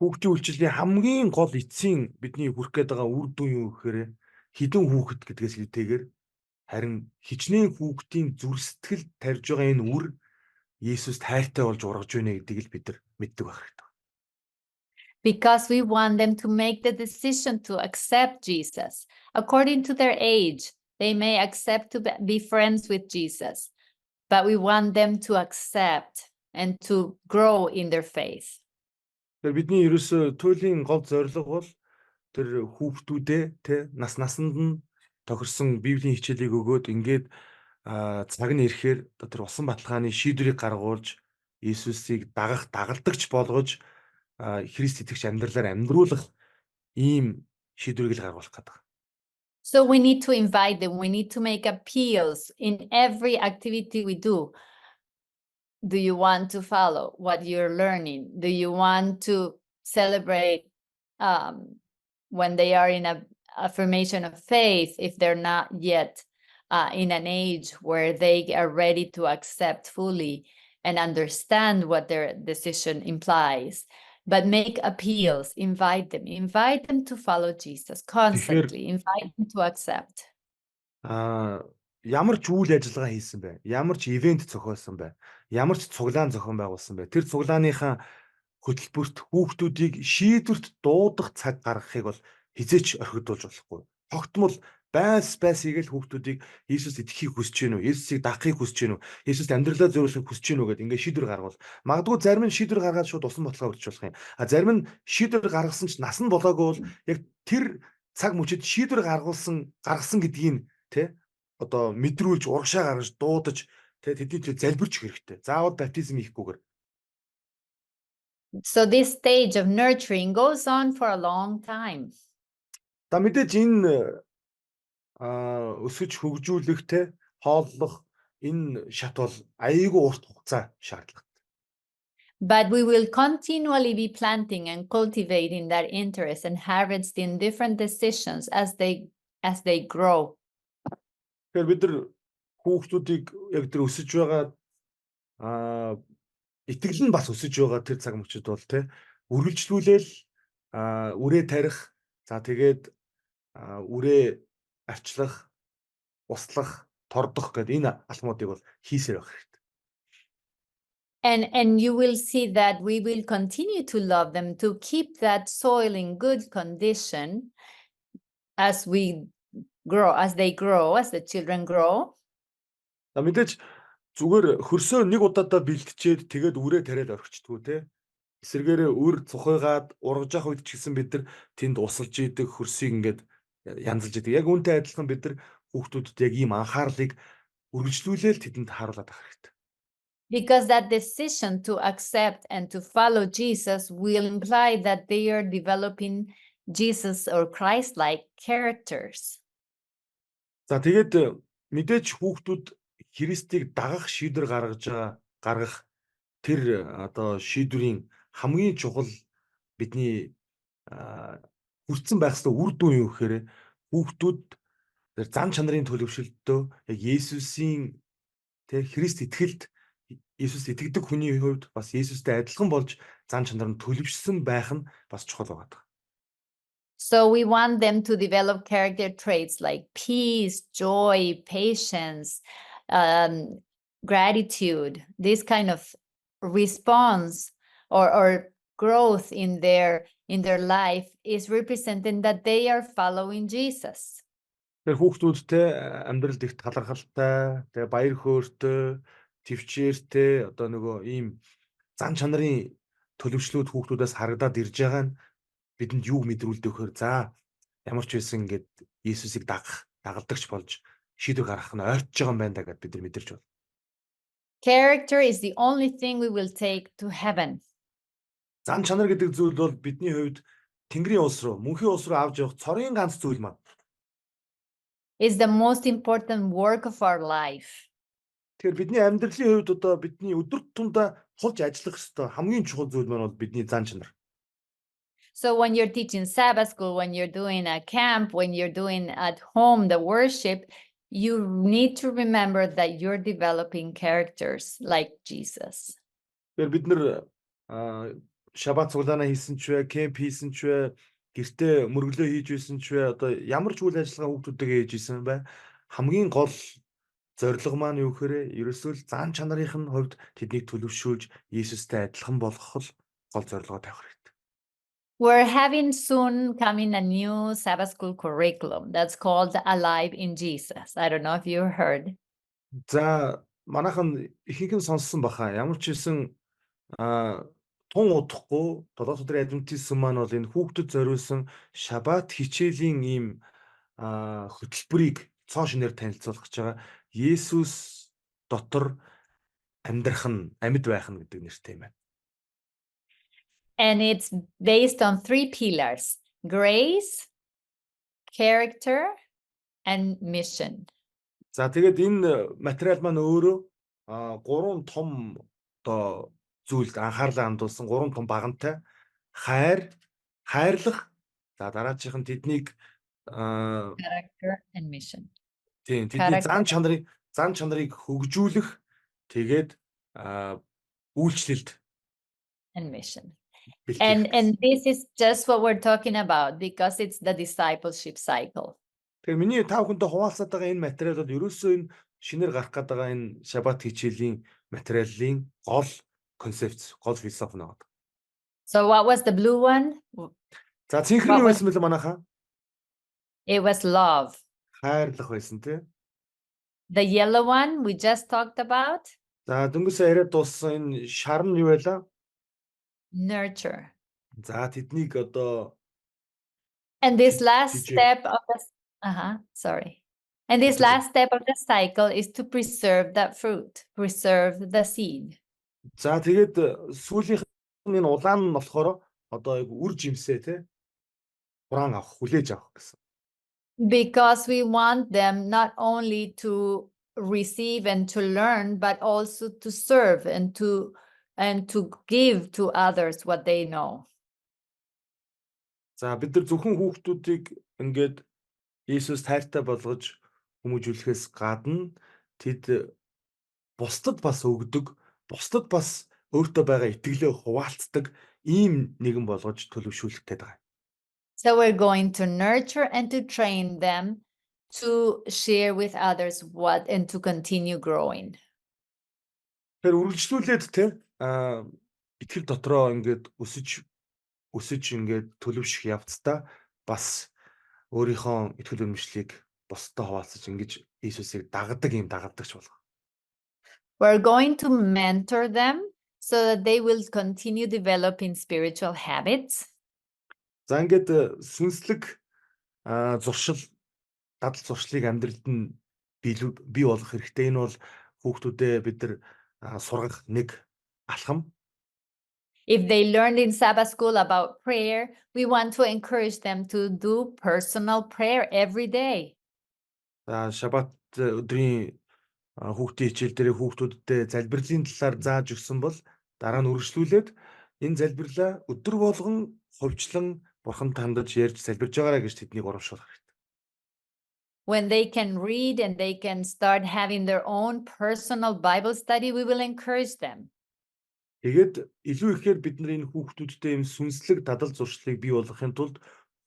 үйлчлэлийн хамгийн гол эцсийн бидний хүрх гээд байгаа үр дүн юу гэхээр хідэн хүүхэд гэдгээс илүүтэйгээр харин хичнээн хүүхдийн зүрх сэтгэл тарьж байгаа энэ үр Есүс тайртай болж ургаж байна гэдгийг л бид нар мэддэг байх хэрэгтэй.
Because we want them to make the decision to accept Jesus. According to their age, they may accept to be friends with Jesus, but we want them to accept and to grow in their faith.
Тэгэхээр бидний ерөөсөө туйлын гол зорилго бол тэр хүүхдүүдээ насанд нь тохирсон Библийн хичээлийг өгөөд ингээд цаг нь ирэхээр тэр усан баталгааны шийдвэрийг гаргуулж Иесусыг дагалдагч болгож Христ итгэгч амьдралаар амьдруулах ийм шийдвэрийг л гаргуулах гэдэг.
So we need to invite them. We need to make appeals in every activity we do. Do you want to follow what you're learning? Do you want to celebrate when they are in a affirmation of faith, if they're not yet in an age where they are ready to accept fully and understand what their decision implies? But make appeals, invite them to follow Jesus constantly, invite them to accept.
Ямар ч үйл ажиллагаа хийсэн бэ? Ямар ч ивент зохиосон бэ? Ямар ч цуглаан зохион байгуулсан бэ? Тэр цуглааныхаа хөтөлбөрт хүүхдүүдийг шийдвэрт дуудах цаг гаргахыг бол хизээч орхигдуулж болохгүй. Тогтмол байс хийгээл хүүхдүүдийг Иесус итгэхийг хүсэж гинүү, Иесусыг дагахыг хүсэж гинүү, Иесуст амьдралаа зориулахыг хүсэж гинүү гэдээ ингээд шийдвэр гаргавал магадгүй зарим нь шийдвэр гаргаад шууд усан бодлого өрчих болох юм. Зарим нь шийдвэр гаргасан ч нас нь болоогүй бол яг тэр цаг мөчид шийдвэр гаргасан гэдгийг одоо мэдрүүлж урагшаа гаргаж дуудаж тэдний төлөө залбирч хэрэгтэй. Заавал баптизм хийхгүйгээр.
So this stage of nurturing goes on for a long time.
Та мэдээж энэ өсөж хөгжүүлэх хооллох энэ шат бол аяйгүй урт хугацаа шаардлагатай.
But we will continually be planting and cultivating that interest and harvesting different decisions as they grow.
Тэгэхээр бид нар хүүхдүүдийг яг тэр өсөж байгаа итгэл нь бас өсөж байгаа тэр цаг мөчид бол үргэлжлүүлээл үрээ тарих, за тэгээд үрээ арчлах, услах, тордох гэдэг энэ алхмуудыг бол хийсээр байх хэрэгтэй.
And you will see that we will continue to love them, to keep that soil in good condition as we grow, as they grow, as the children grow.
Мэдээж зүгээр хөрсөө нэг удаадаа бэлтчихэд тэгээд үрээ тариад орхичдгүү эсэргээрээ үр цухайгаад ургаж явах үед ч гэсэн бид нар тэнд усалж идэг хөрсийг ингээд янзалж идэг. Яг үүнтэй адилхан бид нар хүүхдүүдэд яг ийм анхаарлыг үргэлжлүүлээл тэдэнд харуулад авах хэрэгтэй.
Because that decision to accept and to follow Jesus will imply that they are developing Jesus or Christ-like characters.
За тэгээд мэдээж хүүхдүүд Христийг дагах шийдвэр гаргах тэр одоо шийдвэрийн хамгийн чухал бидний хүртсэн байх ёстой үр дүн юу гэхээр хүүхдүүд тэр зан чанарын төлөвшөлтөө яг Есүсийн тэр Христ итгэлд Есүс итгэдэг хүний хувьд бас Есүстэй адилхан болж зан чанар нь төлөвшсөн байх нь бас чухал байгаа.
So we want them to develop character traits like peace, joy, patience, gratitude, this kind of response or growth in their life is representing that they are following Jesus.
Тэр хүүхдүүдтэй амьдралд их талархалтай, тэгээ баяр хөөртэй, төвчээртэй одоо нөгөө ийм зан чанарын төлөвшлүүд хүүхдүүдээс харагдаад ирж байгаа нь бидэнд юу мэдрүүлдэг вөхөр за ямар ч байсан ингээд Иесусыг дагалдагч болж шийдвэр гаргах нь ойртож байгаа юм байна да гэд бид нар мэдэрч байна.
Character is the only thing we will take to heaven.
Зан чанар гэдэг зүйл бол бидний хувьд Тэнгэрийн улс руу, мөнхийн улс руу авч явах цорын ганц зүйл маань.
Is the most important work of our life.
Тэгэхээр бидний амьдралын хувьд одоо бидний өдөр тутамдаа тулж ажиллах ёстой хамгийн чухал зүйл маань бол бидний зан чанар.
So when you're teaching Sabbath school, when you're doing a camp, when you're doing at home the worship, you need to remember that you're developing characters like Jesus.
Тэгэхээр бид нар шаббат цуглаанаа хийсэн ч вэ, кемп хийсэн ч вэ, гэртээ мөрөглөө хийж байсан ч вэ, одоо ямар ч үйл ажиллагаа хүүхдүүдтэйгээ хийж исэн бай. Хамгийн гол зорилго маань юу гэхээр ерөөсөө л зан чанарынх нь хувьд тэднийг төлөвшүүлж Иесустэй адилхан болгох л гол зорилгоо тавих хэрэгтэй.
We're having soon coming a new Sabbath school curriculum that's called Alive in Jesus. I don't know if you heard.
За манайхан ихэнх нь сонссон баха. Ямар ч хэлсэн тун удахгүй 7 өдрийн адвентист маань бол энэ хүүхдэд зориулсан шаббат хичээлийн ийм хөтөлбөрийг цоо шинээр танилцуулах гэж байгаа. Есүс дотор амьдрах нь амьд байх нь гэдэг нэртэй юм байна.
And it's based on 3 pillars: grace, character, and mission.
За тэгээд энэ материал маань өөрөө 3 том одоо зүйлд анхаарлаа хандуулсан 3 том багантай хайрлах, за дараачих нь тэднийг
Character and mission.
тийм тэдний зан чанарыг хөгжүүлэх, тэгээд үйлчлэлд
And mission.
бэлтгэх.
And this is just what we're talking about because it's the discipleship cycle.
Тэгэхээр миний та бүхэнтэй хуваалцаад байгаа энэ материал бол ерөөсөө энэ шинээр гарах гээд байгаа энэ шаббат хичээлийн материалын гол концепц, гол философи нэг.
So what was the blue one?
За цэнхэрний байсан мэл манайхаа
It was love.
хайрлах байсан тий.
The yellow one we just talked about,
За дөнгөсөө яриад дууссан энэ шар нь юу байлаа?
nurture.
За тэднийг одоо
And this last
Teacher.
step of the sorry. And this
Teacher.
last step of the cycle is to preserve that fruit, preserve the seed.
за тэгээд сүүлийнх нь энэ улаан нь болохоор одоо яг үр жимсээ тий. Хураан авах, хүлээж авах гэсэн.
Because we want them not only to receive and to learn, but also to serve and to give to others what they know.
За бид нар зөвхөн хүүхдүүдийг ингээд Иесус тайртай болгож хүмүүжүүлэхээс гадна тэд бусдад бас өгдөг, бусдад бас өөртөө байгаа итгэлээ хуваалцдаг ийм нэгэн болгож төлөвшүүлэх гээд байгаа.
So we're going to nurture and to train them to share with others what and to continue growing.
Тэгэхээр үргэлжлүүлээд те итгэл дотроо ингээд өсөж ингээд төлөвшөх явцдаа бас өөрийнхөө итгэл үнэмшлийг бусдад хуваалцаж ингэж Иесусыг дагалдагч болох.
We're going to mentor them so that they will continue developing spiritual habits.
За ингээд сүнслэг зуршил, дадал зуршлыг амьдралд нь бий болгох хэрэгтэй. Энэ бол хүүхдүүдэд бид нар сургах нэг алхам.
If they learned in Sabbath school about prayer, we want to encourage them to do personal prayer every day.
За шабат өдрийн хүүхдийн хичээл дээр хүүхдүүдтэй залбирлын талаар зааж өгсөн бол дараа нь үргэлжлүүлээд энэ залбирлаа өдөр болгон хувьчлан бурханд хандаж ярьж залбирж байгаарай гэж тэднийг урамшуулах хэрэгтэй.
When they can read and they can start having their own personal Bible study, we will encourage them.
Тэгээд илүү ихээр бид нар энэ хүүхдүүдтэй юм сүнслэг дадал зуршлыг бий болгохын тулд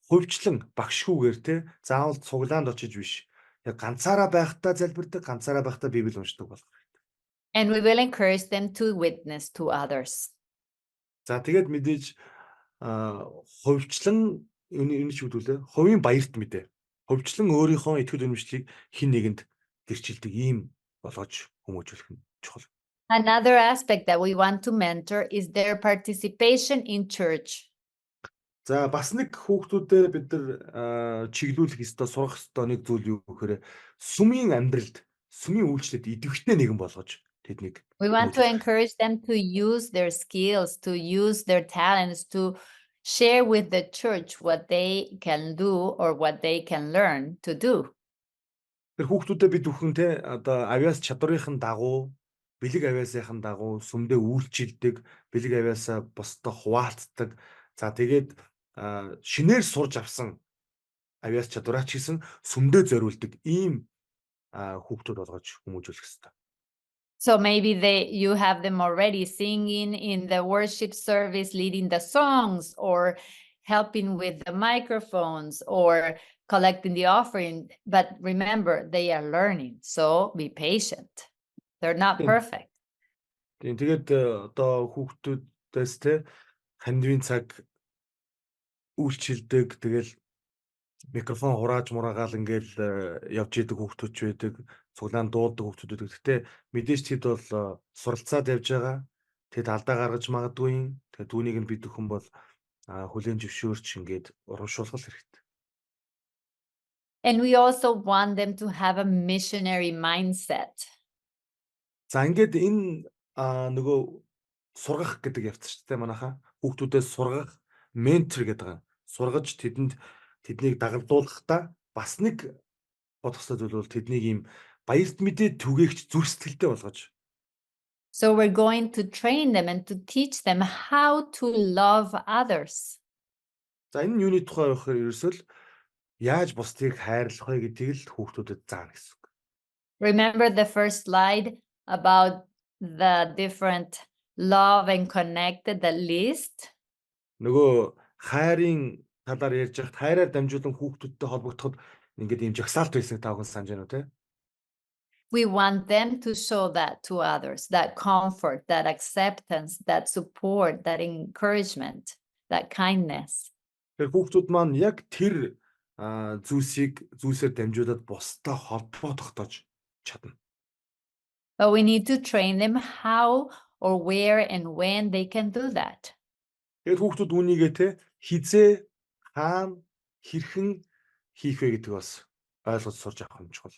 хувьчлан багшгүйгээр те заавал цуглаанд очиж биш. Яг ганцаараа байхдаа залбирдаг, ганцаараа байхдаа Библи уншдаг болох хэрэгтэй.
And we will encourage them to witness to others.
За тэгээд мэдээж хувьчлан энэ ч үгдүүлээ. Хувийн баярт мэдээ. Хувьчлан өөрийнхөө итгэл үнэмшлийг хин нэгэнд гэрчилдэг ийм болгож хүмүүжүүлэх нь чухал.
Another aspect that we want to mentor is their participation in church.
За бас нэг хүүхдүүдэд бид нар чиглүүлэх ёстой, сурах ёстой нэг зүйл юу гэхээр сүмийн амьдралд, сүмийн үйлчлэлд идэвхтэй нэгэн болгож тэднийг
We want to encourage them to use their skills, to use their talents, to share with the church what they can do or what they can learn to do.
Тэр хүүхдүүдэд бид бүхэн те одоо авиас чадварынхын дагуу, бэлэг авиасынхын дагуу сүмдээ үйлчилдэг, бэлэг авиасаа бусдад хуваалцдаг. За тэгээд шинээр сурж авсан авиас чадвараач гэсэн сүмдээ зориулдаг ийм хүүхдүүд болгож хүмүүжүүлэх хэрэгтэй.
So maybe you have them already singing in the worship service, leading the songs, or helping with the microphones, or collecting the offering. But remember, they are learning, so be patient. They're not perfect.
Тэгээд одоо хүүхдүүдээс те хандивын цаг үйлчилдэг, тэгэл микрофон хурааж мураагаал ингээл явж идэг хүүхдүүд ч байдаг, цуглаан дуулдаг хүүхдүүд байдаг. Гэтэ мэдээж тэд бол суралцаад явж байгаа. Тэд алдаа гаргаж магадгүй. Тэгээд түүнийг нь бид өхөн бол хүлээн зөвшөөрч ингээд урамшуулах хэрэгтэй.
And we also want them to have a missionary mindset.
За ингээд энэ нөгөө сургах гэдэг явц шүү дээ манайхаа. Хүүхдүүдээс сургах, ментор гэдэг байгаа. Сургаж тэднийг дагалдуулахдаа бас нэг бодох ёстой зүйл бол тэднийг ийм баярт мэдээ түгээгч зүрх сэтгэлтэй болгож.
So we're going to train them and to teach them how to love others.
За энэ юуны тухай болохоор ерөөсөө л яаж бусдыг хайрлах вэ гэдгийг л хүүхдүүдэд заана гэсэн үг.
Remember the first slide about the different love and connected, the list?
Нөгөө хайрын талаар ярьж байхад хайраар дамжуулан хүүхдүүдтэй холбогдоход ингээд ийм жагсаалт байсан таавхан санаж байна уу те?
We want them to show that to others, that comfort, that acceptance, that support, that encouragement, that kindness.
Тэгэхээр хүүхдүүд маань яг тэр зүйлсээр дамжуулаад бусдаа холбоо тогтоож чадна.
But we need to train them how or where and when they can do that.
Тэгээд хүүхдүүд үүнийгээ те хизээ хаана хэрхэн хийх вэ гэдэг бас ойлгож сурж авах юм чухал.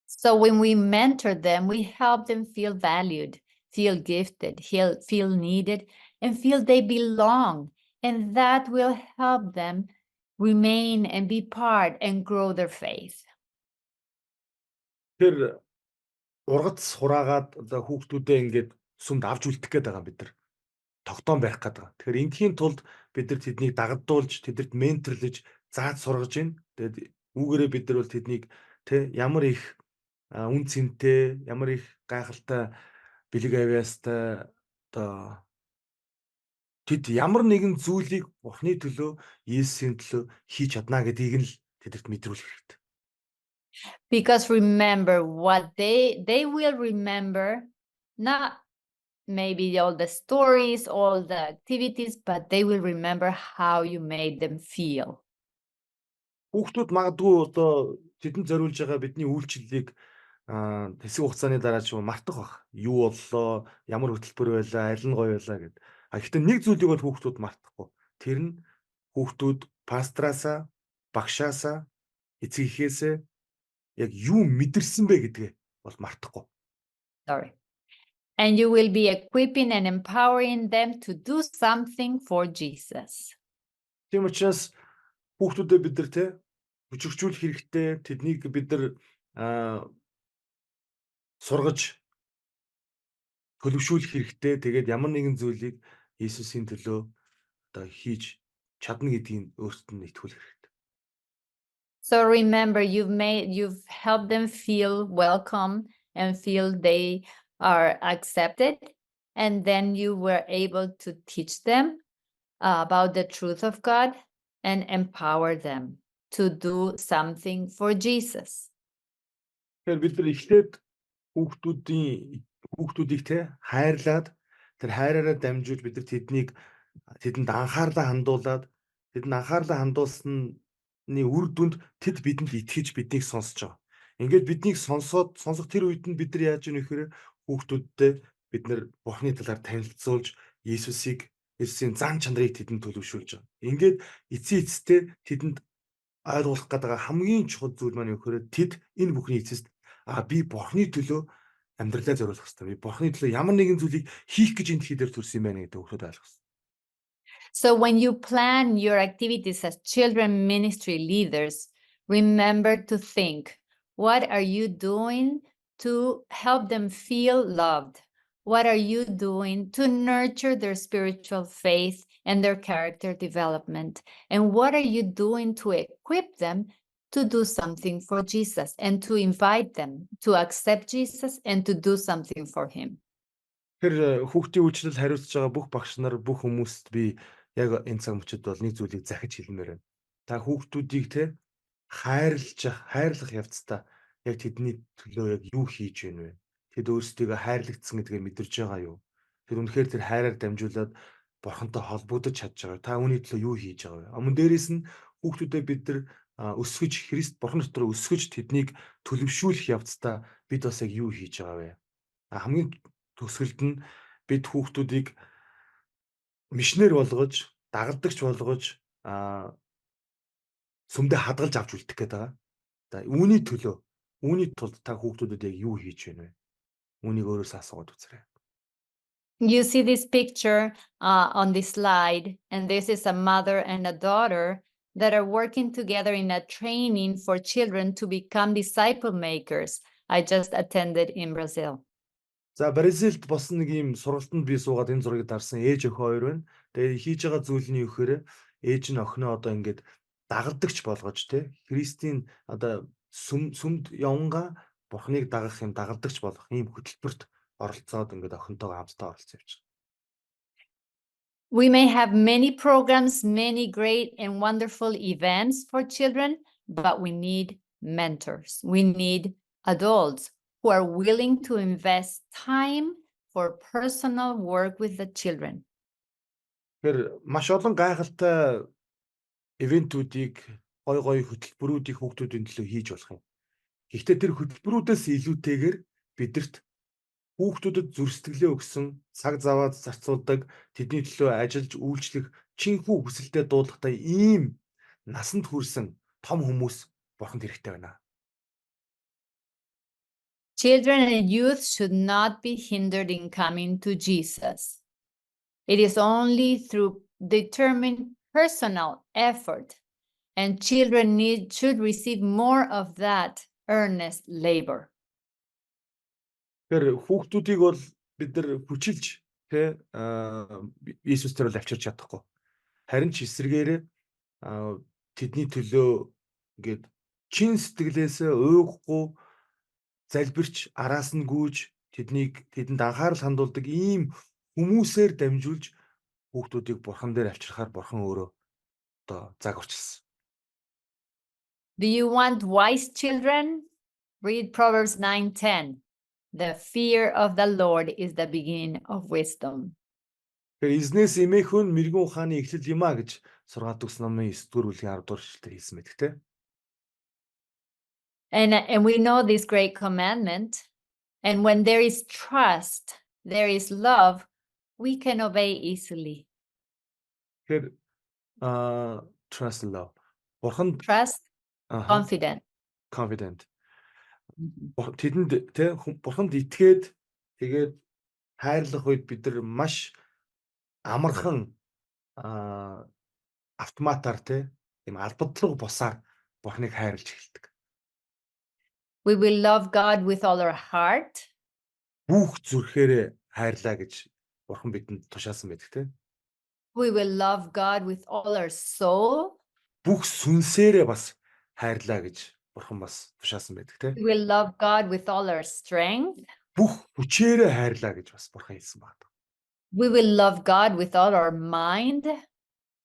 So when we mentor them, we help them feel valued, feel gifted, feel needed, and feel they belong. And that will help them remain and be part and grow their faith.
Тэр ургац хураагаад одоо хүүхдүүдээ ингээд сүмд авч үлдэх гээд байгаа бид нар. Тогтоон байх гээд байгаа. Тэгэхээр ингийн тулд бид нар тэднийг дагагдуулж, тэдэрт менторлож, зааж сургаж байна. Тэгээд үүгээрээ бид нар бол тэднийг тэ ямар их үн цэнтэй, ямар их гайхалтай бэлэг авиастай одоо тэд ямар нэгэн зүйлийг Бурхны төлөө, Есүсийн төлөө хийж чадна гэдгийг нь л тэдэрт мэдрүүлэх хэрэгтэй.
Because remember what they will remember, not maybe all the stories, all the activities, but they will remember how you made them feel.
Хүүхдүүд магадгүй одоо тэдэнд зориулж байгаа бидний үйлчлэлийг хэсэг хугацааны дараа ч мартах бах. Юу боллоо, ямар хөтөлбөр байлаа, аль нь гоё байлаа гэд. Гэхдээ нэг зүйлийг бол хүүхдүүд мартахгүй. Тэр нь хүүхдүүд пастраасаа, багшаасаа, эцэг эхээсээ яг юу мэдэрсэн бэ гэдгээ бол мартахгүй.
Sorry. And you will be equipping and empowering them to do something for Jesus.
Тийм учраас хүүхдүүдэд бид нар те хүчрхжүүлэх хэрэгтэй. Тэднийг бид нар сургаж төлөвшүүлэх хэрэгтэй. Тэгээд ямар нэгэн зүйлийг Иесусийн төлөө одоо хийж чадна гэдгийг өөртөө нь итгүүлэх хэрэгтэй.
So remember, you've helped them feel welcome and feel they are accepted. And then you were able to teach them about the truth of God and empower them to do something for Jesus.
Тэгэхээр бид нар эхлээд хүүхдүүдийг те хайрлаад тэр хайраараа дамжуулж бид нар тэдэнд анхаарлаа хандуулсан үр дүнд тэд бидэнд итгэж биднийг сонсож байгаа. Ингээд биднийг сонсох тэр үед нь бид нар яаж ийм нэхэр хүүхдүүдтэй бид нар Бурхны талаар танилцуулж Иесусийн зан чанарыг тэдэнд төлөвшүүлж байгаа. Ингээд эцсийн тэдэнд ойлгуулах гэдэг хамгийн чухал зүйл маань юу гэхээр тэд энэ бүхний эцэст би Бурхны төлөө амьдралаа зориулах хэрэгтэй. Би Бурхны төлөө ямар нэгэн зүйлийг хийх гэж энэ дэлхий дээр төрсөн юм байна гэдэг хүүхдүүд ойлгох хэрэгтэй.
So when you plan your activities as children ministry leaders, remember to think, what are you doing to help them feel loved? What are you doing to nurture their spiritual faith and their character development? And what are you doing to equip them to do something for Jesus and to invite them to accept Jesus and to do something for him?
Тэр хүүхдийн үйлчлэл хариуцж байгаа бүх багш нар бүх хүмүүст би яг энэ цаг мөчид бол нэг зүйлийг захиж хэлмээр байна. Та хүүхдүүдийг те хайрлах явцдаа яг тэдний төлөө яг юу хийж байна вэ? Тэд өөрсдийгөө хайрлагдсан гэдгээ мэдэрж байгаа юу? Тэр үнэхээр тэр хайраар дамжуулаад Бурхантай холбогдож чадж байгаа. Та үүний төлөө юу хийж байгаа вэ? Өмнө дээрээс нь хүүхдүүдэд бид нар Христ Бурхан дотор өсгөж тэднийг төлөвшүүлэх явцдаа бид бас яг юу хийж байгаа вэ? Хамгийн төсгөлд нь бид хүүхдүүдийг мишнэр болгож, дагалдагч болгож, сүмдээ хадгалж авч үлдэх гээд байгаа. Үүний тулд та хүүхдүүдэд яг юу хийж байна вэ? Үүнийг өөрөөсөө асуугаад үзээрэй.
You see this picture on this slide, and this is a mother and a daughter that are working together in a training for children to become disciple makers. I just attended in Brazil.
За Бразилд босон нэг юм сургалтанд би суугаад энэ зургийг дарсан ээж охин хоёр байна. Тэгээд хийж байгаа зүйл нь юу гэхээр ээж нь охиноо одоо ингээд дагалдагч болгож те Христийн одоо сүмд явнга Бурхныг дагах юм дагалдагч болох ийм хөтөлбөрт оролцоод ингээд охинтойгоо хамтдаа оролцож явж байгаа.
We may have many programs, many great and wonderful events for children, but we need mentors. We need adults who are willing to invest time for personal work with the children.
Тэр маш олон гайхалтай ивентүүдийг гой хөтөлбөрүүдийг хүүхдүүдийн төлөө хийж болох юм. Гэхдээ тэр хөтөлбөрүүдээс илүүтэйгээр бидэрт хүүхдүүдэд зүрх сэтгэлээ өгсөн, цаг заваад зарцуулдаг, тэдний төлөө ажиллаж үйлчлэх, чинхүү хүсэлтэд дуудахтай ийм насанд хүрсэн том хүмүүс Бурханд хэрэгтэй байна.
Children and youth should not be hindered in coming to Jesus. It is only through determined personal effort, and children should receive more of that earnest labor.
Тэр хүүхдүүдийг бол бид нар хүчилж тэ Иесус төрөл авчирч чадахгүй. Харин ч эсрэгээрээ тэдний төлөө ингээд чин сэтгэлээсээ уйгахгүй залбирч араас нь гүйж тэдэнд анхаарал хандуулдаг ийм хүмүүсээр дамжуулж хүүхдүүдийг Бурхан дээр авчрахаар Бурхан өөрөө одоо заг урчилсан.
Do you want wise children? Read Proverbs 9:10. The fear of the Lord is the beginning of wisdom.
Тэгэхээр эзнээс эмээхүн мэрэгэн ухааны эхлэл юм а гэж сургаалт өгс номын 9-р бүлгийн 10-р эшлэлээр хэлсэн байдаг те.
And we know this great commandment. And when there is trust, there is love, we can obey easily.
Тэгэхээр trust and love. Бурханд
Trust, confident.
Confident. Тэдэнд те Бурханд итгээд тэгээд хайрлах үед бид нар маш амархан автоматар тийм албадлаг бусаар Бурхныг хайрлаж эхэлдэг.
We will love God with all our heart.
Бүх зүрхээрээ хайрлаа гэж Бурхан бидэнд тушаасан байдаг тийм.
We will love God with all our soul.
Бүх сүнсээрээ бас хайрлаа гэж Бурхан бас тушаасан байдаг тийм.
We will love God with all our strength.
Бүх хүчээрээ хайрлаа гэж бас Бурхан хэлсэн байна.
We will love God with all our mind.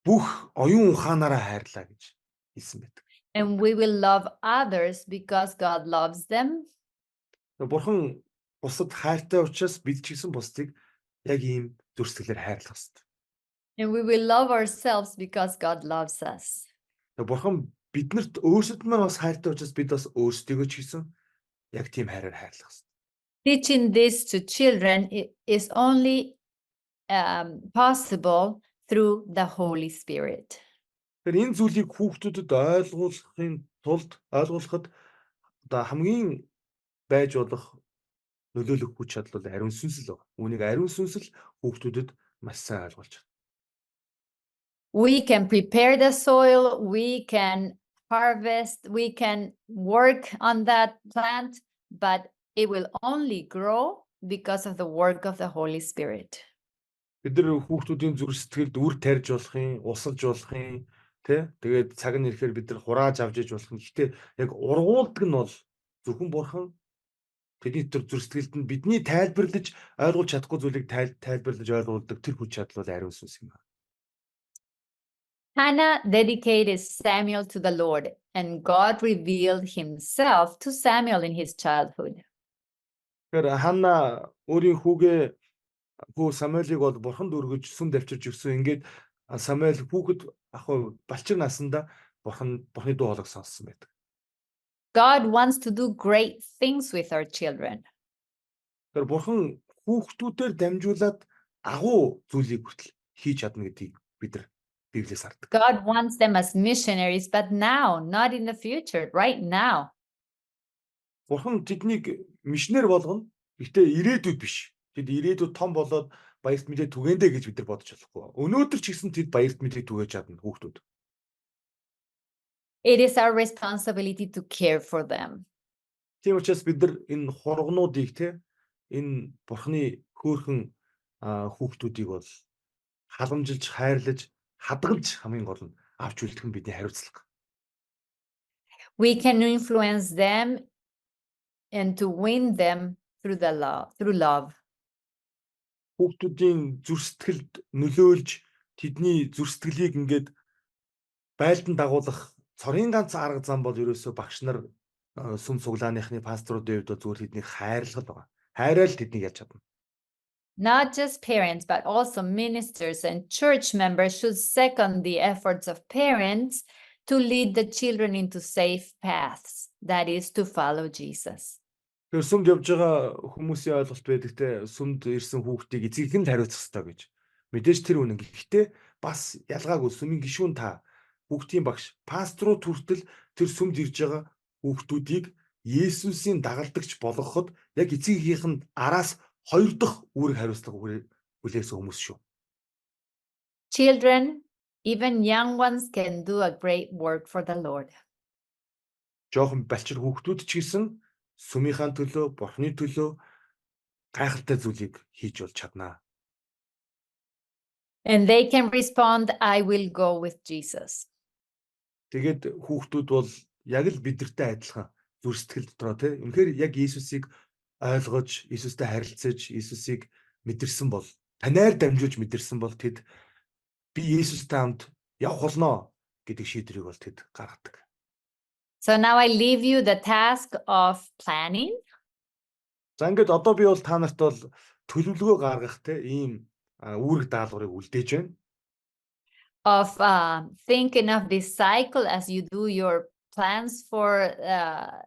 Бүх оюун ухаанаараа хайрлаа гэж хэлсэн байдаг.
And we will love others because God loves them.
Бурхан бусад хайртай учраас бид ч гэсэн бусдыг яг ийм зүрсгэлээр хайрлах хэрэгтэй.
And we will love ourselves because God loves us.
Бурхан биднэрт өөрсдөд маань бас хайртай учраас бид бас өөрсдийгөө ч гэсэн яг тийм хайраар хайрлах хэрэгтэй.
Teaching this to children is only possible through the Holy Spirit.
Тэгэхээр энэ зүйлийг хүүхдүүдэд ойлгуулахад одоо хамгийн байж болох нөлөөлөх хүч чадал бол ариун сүнс л байна. Үүнийг ариун сүнс л хүүхдүүдэд маш сайн ойлгуулж байна.
We can prepare the soil, we can harvest, we can work on that plant, but it will only grow because of the work of the Holy Spirit.
Бид нар хүүхдүүдийн зүрх сэтгэлд үр тарьж болохын, усалж болохын, тэгээд цаг нь ирэхээр бид нар хурааж авч иж болох юм. Гэхдээ яг ургуулдаг нь бол зөвхөн Бурхан тэдний зүрх сэтгэлд нь бидний тайлбарлаж ойлгуулж чадахгүй зүйлийг тайлбарлаж ойлгуулдаг тэр хүч чадал бол ариун сүнс юм байна.
Hannah dedicated Samuel to the Lord, and God revealed himself to Samuel in his childhood.
Тэгэхээр Ханна өөрийн хүү Самуэлийг бол Бурханд өргөж сүм давчирч өгсөн. Ингээд Самуэль хүүхэд балчир насанда Бурханы дуу хоолойг сонссон байдаг.
God wants to do great things with our children.
Тэгэхээр Бурхан хүүхдүүдээр дамжуулаад агуу зүйлийг хүртэл хийж чадна гэдгийг бид нар Библиэс хардаг.
God wants them as missionaries, but now, not in the future, right now.
Бурхан тэднийг мишнэр болгоно. Гэхдээ ирээдүйд биш. Тэд ирээдүйд том болоод баярт мэдээ түгээндэ гэж бид нар бодож болохгүй. Өнөөдөр ч гэсэн тэд баярт мэдээ түгээж чадна хүүхдүүд.
It is our responsibility to care for them.
Тийм учраас бид нар энэ хургнуудыг энэ Бурханы хөөрхөн хүүхдүүдийг бол халамжилж, хайрлаж, хадгалж хамгийн гол нь авч үлдэх нь бидний хариуцлага.
We can influence them and to win them through love.
Хүүхдүүдийн зүрх сэтгэлд нөлөөлж тэдний зүрх сэтгэлийг ингээд байлдан дагуулах цорын ганц арга зам бол ерөөсөө багш нар сүм цуглааныхны пасторуудын хувьд зүгээр тэднийг хайрлах байгаа. Хайраал тэднийг яаж чадна.
Not just parents, but also ministers and church members should second the efforts of parents to lead the children into safe paths, that is, to follow Jesus.
Тэр сүмд явж байгаа хүмүүсийн ойлголт байдаг сүмд ирсэн хүүхдийг эцэг нь хариуцах ёстой гэж. Мэдээж тэр үнэн. Гэхдээ бас ялгаагүй сүмийн гишүүн та хүүхдийн багш пасторууд хүртэл тэр сүмд ирж байгаа хүүхдүүдийг Есүсийн дагалдагч болгоход яг эцэгийнх нь араас хоёр дахь үүрэг хариуцлага хүлээсэн хүмүүс шүү.
Children, even young ones, can do a great work for the Lord.
Жохон балчир хүүхдүүд ч гэсэн сүмийнхаа төлөө, Бурхны төлөө гайхалтай зүйлийг хийж болж чаднаа.
And they can respond, I will go with Jesus.
Тэгээд хүүхдүүд бол яг л бидэртэй адилхан зүрх сэтгэл дотроо үнэхээр яг Иесусыг ойлгож, Иесустэй харилцаж, Иесусыг мэдэрсэн бол танаар дамжуулж мэдэрсэн бол тэд би Иесустэй хамт явах болно гэдэг шийдвэрийг бол тэд гаргадаг.
So now I leave you the task of planning.
За ингээд одоо би бол та нарт бол төлөвлөгөө гаргах ийм үүрэг даалгаврыг үлдээж байна.
Of thinking of this cycle as you do your plans for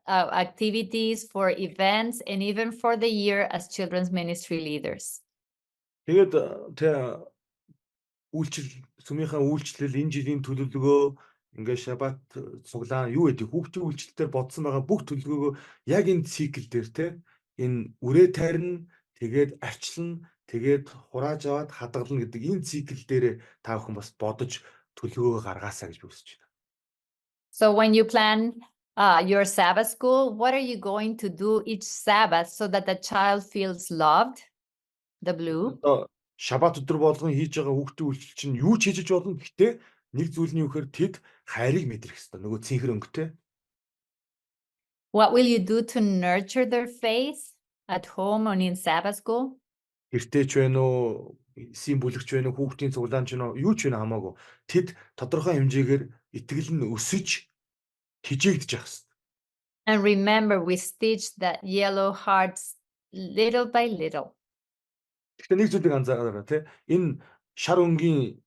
activities, for events, and even for the year as children's ministry leaders.
Тэгээд сүмийнхаа үйлчлэл энэ жилийн төлөвлөгөө ингээд шабат цуглаан юу гэдэг хүүхдийн үйлчлэлээр бодсон байгаа бүх төлөвлөгөөгөө яг энэ цикл дээр энэ үрээ тайрна тэгээд арчлан тэгээд хурааж аваад хадгална гэдэг энэ цикл дээр та бүхэн бас бодож төлөвлөгөө гаргаасаа гэж би хүсэж байна.
So when you plan your Sabbath school, what are you going to do each Sabbath so that the child feels loved? The blue.
Одоо шаббат өдөр болгон хийж байгаа хүүхдийн үйлчлэл чинь юу ч хийж болно. Гэхдээ нэг зүйл нь юу гэхээр тэд хайрыг мэдрэх хэрэгтэй. Нөгөө цэнхэр өнгөтэй.
What will you do to nurture their faith at home or in Sabbath school?
Гэртээ ч байна уу, символч байна уу, хүүхдийн цуглаан ч байна уу, юу ч байна хамаагүй. Тэд тодорхой хэмжээгээр итгэл нь өсөж хижээгдэж явах хэрэгтэй.
And remember, we stitch that yellow hearts little by little.
Гэхдээ нэг зүйлийг анзаараарай тий. Энэ шар өнгийн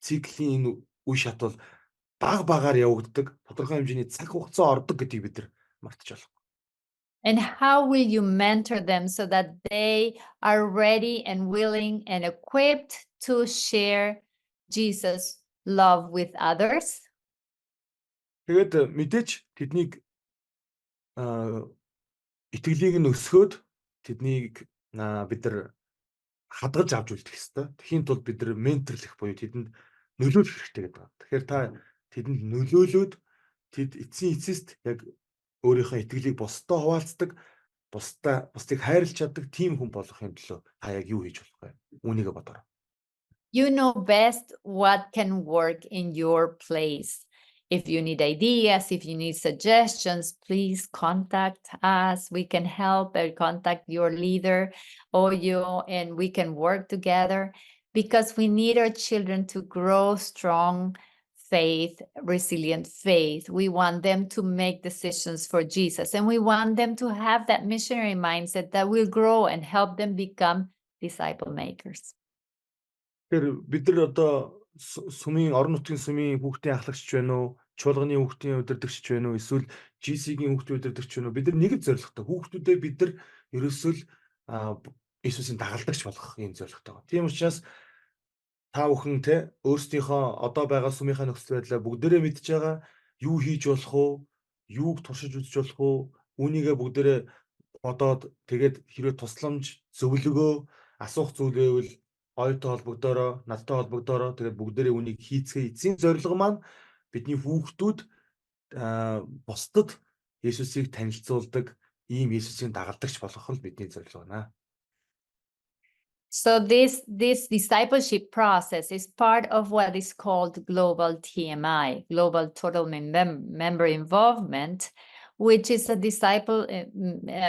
циклийн энэ үе шат бол баг багаар явагддаг. Тодорхой хэмжээний цаг хугацаа ордог гэдгийг бид нар мартаж болох.
And how will you mentor them so that they are ready and willing and equipped to share Jesus' love with others?
Тэгээд мэдээж тэднийг итгэлийг нь өсгөөд тэднийг бид нар хадгалж авч үлдэх ёстой. Тэхийн тулд бид нар менторлох буюу тэдэнд нөлөөлөх хэрэгтэй гэдэг байна. Тэгэхээр та тэдэнд нөлөөлөөд тэд эцсийн эцэст яг өөрийнхөө итгэлийг бусдад хуваалцдаг, бусдыг хайрлаж чаддаг тийм хүн болохын төлөө та яг юу хийж болох вэ? Үүнийгээ бодорой.
You know best what can work in your place. If you need ideas, if you need suggestions, please contact us. We can help or contact your leader or you, and we can work together because we need our children to grow strong faith, resilient faith. We want them to make decisions for Jesus, and we want them to have that missionary mindset that will grow and help them become disciple makers.
Тэгэхээр бид нар одоо сүмийн орон нутгийн сүмийн хүүхдийн ахлагч байна уу? Чуулганы хүүхдийн удирдагч байна уу? Эсвэл GC-гийн хүүхдийн удирдагч байна уу? Бид нар нэг л зорилготой. Хүүхдүүдээ бид нар ерөөсөө л Иесусийн дагалдагч болгох юм зорилготой байна. Тийм учраас та бүхэн те өөрсдийнхөө одоо байгаа сүмийнхаа нөхцөл байдлаа бүгдээрээ мэдж байгаа. Юу хийж болох уу? Юуг туршиж үзэж болох уу? Үүнийгээ бүгдээрээ бодоод тэгээд хэрвээ тусламж, зөвлөгөө, асуух зүйл байвал оюутай холбогдороо, надтай холбогдороо тэгээд бүгдээрээ үнийг хийцгээе. Эцсийн зорилго маань бидний хүүхдүүд бусдад Есүсийг танилцуулдаг ийм Есүсийн дагалдагч болох нь бидний зорилго байна.
So this discipleship process is part of what is called global TMI, global total member involvement, which is a disciple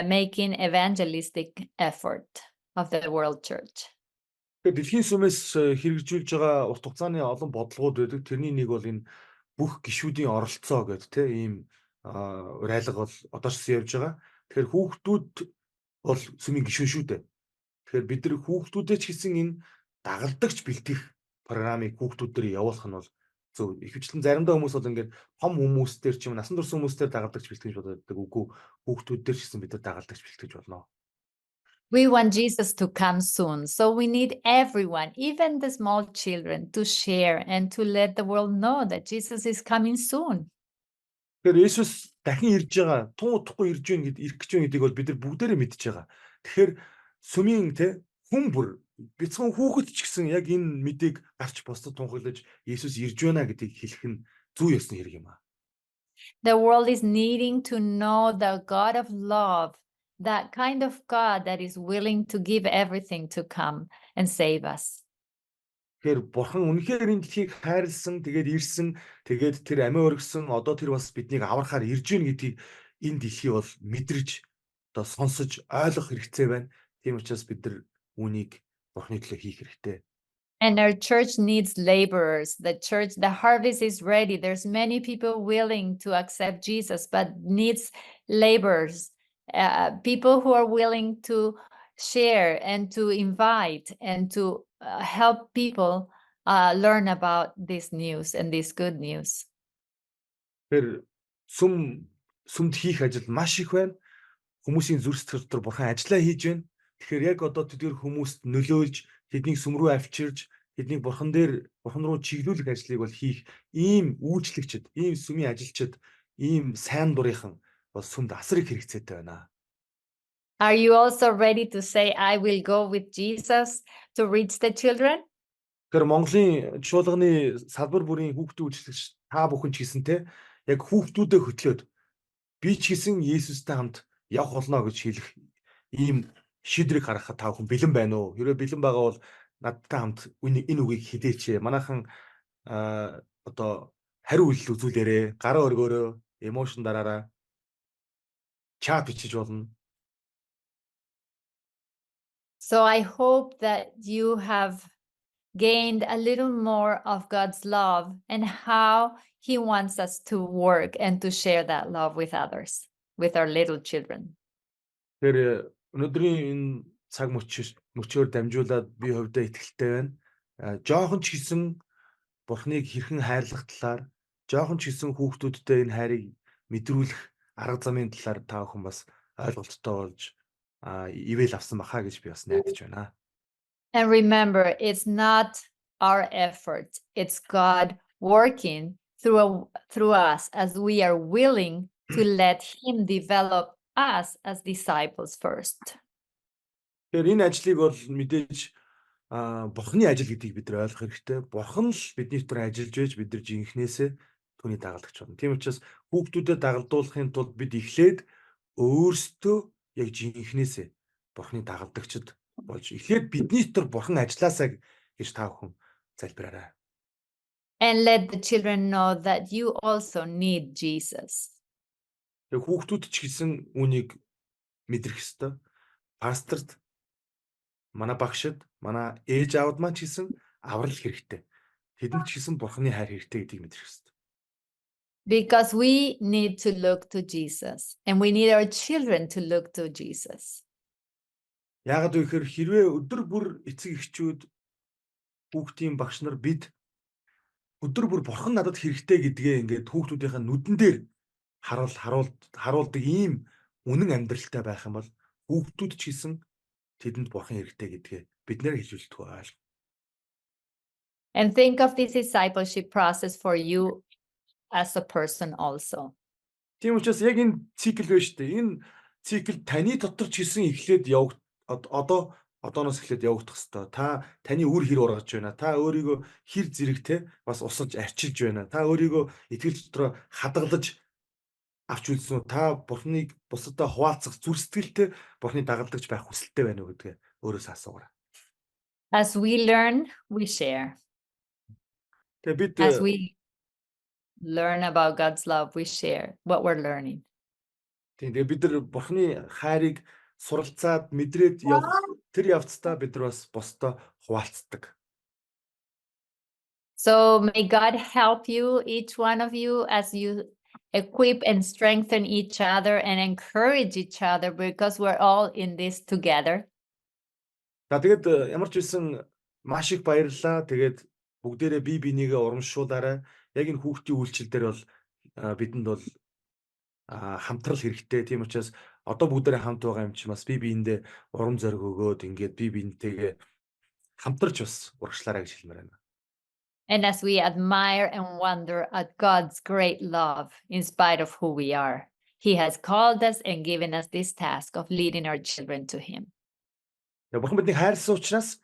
making evangelistic effort of the world church.
Тэгээд дэлхийн сүмээс хэрэгжүүлж байгаа урт хугацааны олон бодлогууд байдаг. Тэрний нэг бол энэ бүх гишүүдийн оролцоо гэдэг тийм ийм урайлга бол одоошсон явж байгаа. Тэгэхээр хүүхдүүд бол сүмийн гишүүн шүү дээ. Тэгэхээр бид нар хүүхдүүдээ ч гэсэн энэ дагалдагч бэлтгэх програмыг хүүхдүүдээр явуулах нь бол зөв. Ихэвчлэн заримдаа хүмүүс бол ингээд том хүмүүстээр ч юм насан турш хүмүүстээр дагалдагч бэлтгэж боддог. Үгүй хүүхдүүдээр ч гэсэн бид нар дагалдагч бэлтгэж болно.
We want Jesus to come soon, so we need everyone, even the small children, to share and to let the world know that Jesus is coming soon.
Тэгэхээр Есүс дахин ирж байгаа, тун утахгүй ирж байна ирэх гэж байна гэдгийг бол бид нар бүгдээрээ мэдж байгаа. Тэгэхээр сүмийн хүн бүр бяцхан хүүхэд ч гэсэн яг энэ мэдээг гарч бусдад тунхаглаж Есүс ирж байна гэдгийг хэлэх нь зүй ёсны хэрэг юм аа.
The world is needing to know the God of love, that kind of God that is willing to give everything to come and save us.
Тэгэхээр бурхан үнэхээр энэ дэлхийг хайрлсан, тэгээд ирсэн, тэгээд тэр амиа өргөсөн, одоо тэр бас биднийг аврахаар ирж гин гэдгийг энэ дэлхий бол мэдрэж, одоо сонсож, ойлгох хэрэгцээ байна. Тийм учраас бид нар үүнийг бурханы төлөө хийх хэрэгтэй.
And our church needs laborers. The harvest is ready. There's many people willing to accept Jesus, but needs laborers, people who are willing to share and to invite and to help people learn about this news and this good news.
Тэгэхээр сүмд хийх ажил маш их байна. Хүмүүсийн зүрх сэтгэл дотор бурхан ажиллаа хийж байна. Тэгэхээр яг одоо тэдгээр хүмүүст нөлөөлж, тэднийг сүм рүү авчирж, тэднийг бурхан руу чиглүүлэх ажлыг бол хийх ийм үйлчлэгчд, ийм сүмийн ажилчид, ийм сайн дурынхан бол сүмд асар их хэрэгцээтэй байна.
Are you also ready to say, I will go with Jesus to reach the children?
Тэгэхээр Монголын чуулганы салбар бүрийн хүүхдүүд үйлчлэгч та бүхэн ч гэсэн те яг хүүхдүүдэд хөтлөөд би ч гэсэн Есүстэй хамт явах болно гэж хэлэх ийм шийдрийг гаргахад та бүхэн бэлэн байна уу? Хэрвээ бэлэн байгаа бол надтай хамт энэ үгийг хэлээч. Манайхан одоо хариу үйлдэл үзүүлээрэ, гараа өргөөрөө, эмошн дараараа чат бичиж болно.
So I hope that you have gained a little more of God's love and how He wants us to work and to share that love with others, with our little children.
Тэгэхээр өнөөдрийн энэ цаг мөчөөр дамжуулаад би хувьдаа итгэлтэй байна. Жохон ч гэсэн Бурхныг хэрхэн хайрлах талаар, жохон ч гэсэн хүүхдүүдтэй энэ хайрыг мэдрүүлэх арга замын талаар та бүхэн бас ойлголттой болж ивэл авсан баха гэж би бас найдаж байна.
And remember, it's not our effort, it's God working through us as we are willing to let Him develop us as disciples first.
Тэгэхээр энэ ажлыг бол мэдээж Бурхны ажил гэдгийг бид нар ойлгох хэрэгтэй. Бурхан л бидний дотор ажиллаж байж бид нар жинхнээсээ түүний дагалдагч болно. Тийм учраас хүүхдүүдэд дагалдуулахын тулд бид эхлээд өөрсдөө яг жинхнээсээ Бурхны дагалдагчд болж эхлээд бидний дотор Бурхан ажилласаа гэж та бүхэн залбираарай.
And let the children know that you also need Jesus.
Яг хүүхдүүд ч гэсэн үнийг мэдрэх ёстой. Пасторт, манай багшид, манай ээж аавд маань ч гэсэн аврал хэрэгтэй. Тэдэнд ч гэсэн Бурханы хайр хэрэгтэй гэдгийг мэдрэх ёстой.
Because we need to look to Jesus and we need our children to look to Jesus.
Яагаад вэ гэхээр хэрвээ өдөр бүр эцэг эхчүүд хүүхдийн багш нар бид өдөр бүр Бурхан надад хэрэгтэй гэдгээ ингээд хүүхдүүдийнхээ нүдэн дээр харуулдаг ийм үнэн амьдралтай байх юм бол хүүхдүүд ч гэсэн тэдэнд Бурхан хэрэгтэй гэдгээ бид нэр хэлүүлдэг байл.
And think of this discipleship process for you as a person also.
Тийм учраас яг энэ цикл байна шүү дээ. Энэ цикл таны дотор ч гэсэн эхлээд одооноос эхлээд явагдах хэвээр. Таны үр хэр ургаж байна. Та өөрийгөө хэр зэрэгтэй бас усалж арчилж байна. Та өөрийгөө итгэл дотроо хадгалж авч үзсэн үү? Та Бурхныг бусадтай хуваалцах зүр сэтгэлтэй Бурхны дагалдагч байх хүсэлтэй байна уу гэдгээ өөрөөсөө асуугаарай.
As we learn, we share.
Тэгээ бид
As we learn about God's love, we share what we're learning.
тэгээ бид нар Бурхны хайрыг суралцаад мэдрээд явах тэр явцдаа бид нар бас бусдаа хуваалцдаг.
So may God help you, each one of you, as you equip and strengthen each other and encourage each other, because we're all in this together.
За тэгээд ямар ч байсан маш их баярлалаа. Тэгээд бүгдээрээ бие бинийгээ урамшуулаарай. Яг энэ хүүхдийн үйлчлэл дээр бол бидэнд бол хамтрал хэрэгтэй. Тийм учраас одоо бүгдээрээ хамт байгаа юм чи бас бие биендээ урам зориг өгөөд ингээд бие биентэйгээ хамтарч бас урагшлаарай гэж хэлмээр байна.
And as we admire and wonder at God's great love in spite of who we are, He has called us and given us this task of leading our children to Him.
Бурхан биднийг хайрлсан учраас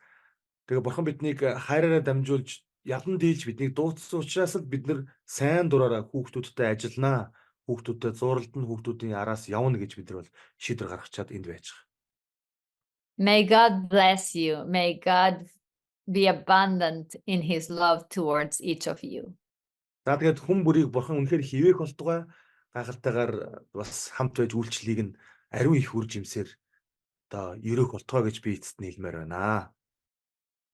тэгээ Бурхан биднийг хайраараа дамжуулж ялан дийлж биднийг дуудсан учраас л бид нар сайн дураараа хүүхдүүдтэй ажилланаа. Хүүхдүүдэд зуралдана, хүүхдүүдийн араас явна гэж бид нар бол шийдвэр гаргачаад энд байж байгаа.
May God bless you. May God be abundant in His love towards each of you.
За тэгээд хүн бүрийг Бурхан үнэхээр хивээх болтугай гайхалтайгаар бас хамт байж үйлчлэлийг нь ариун их үр жимсээр одоо ерөөх болтугай гэж би эцэст нийлмээр байна.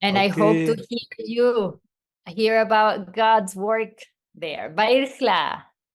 And I hope to hear about God's work there. Баярлалаа.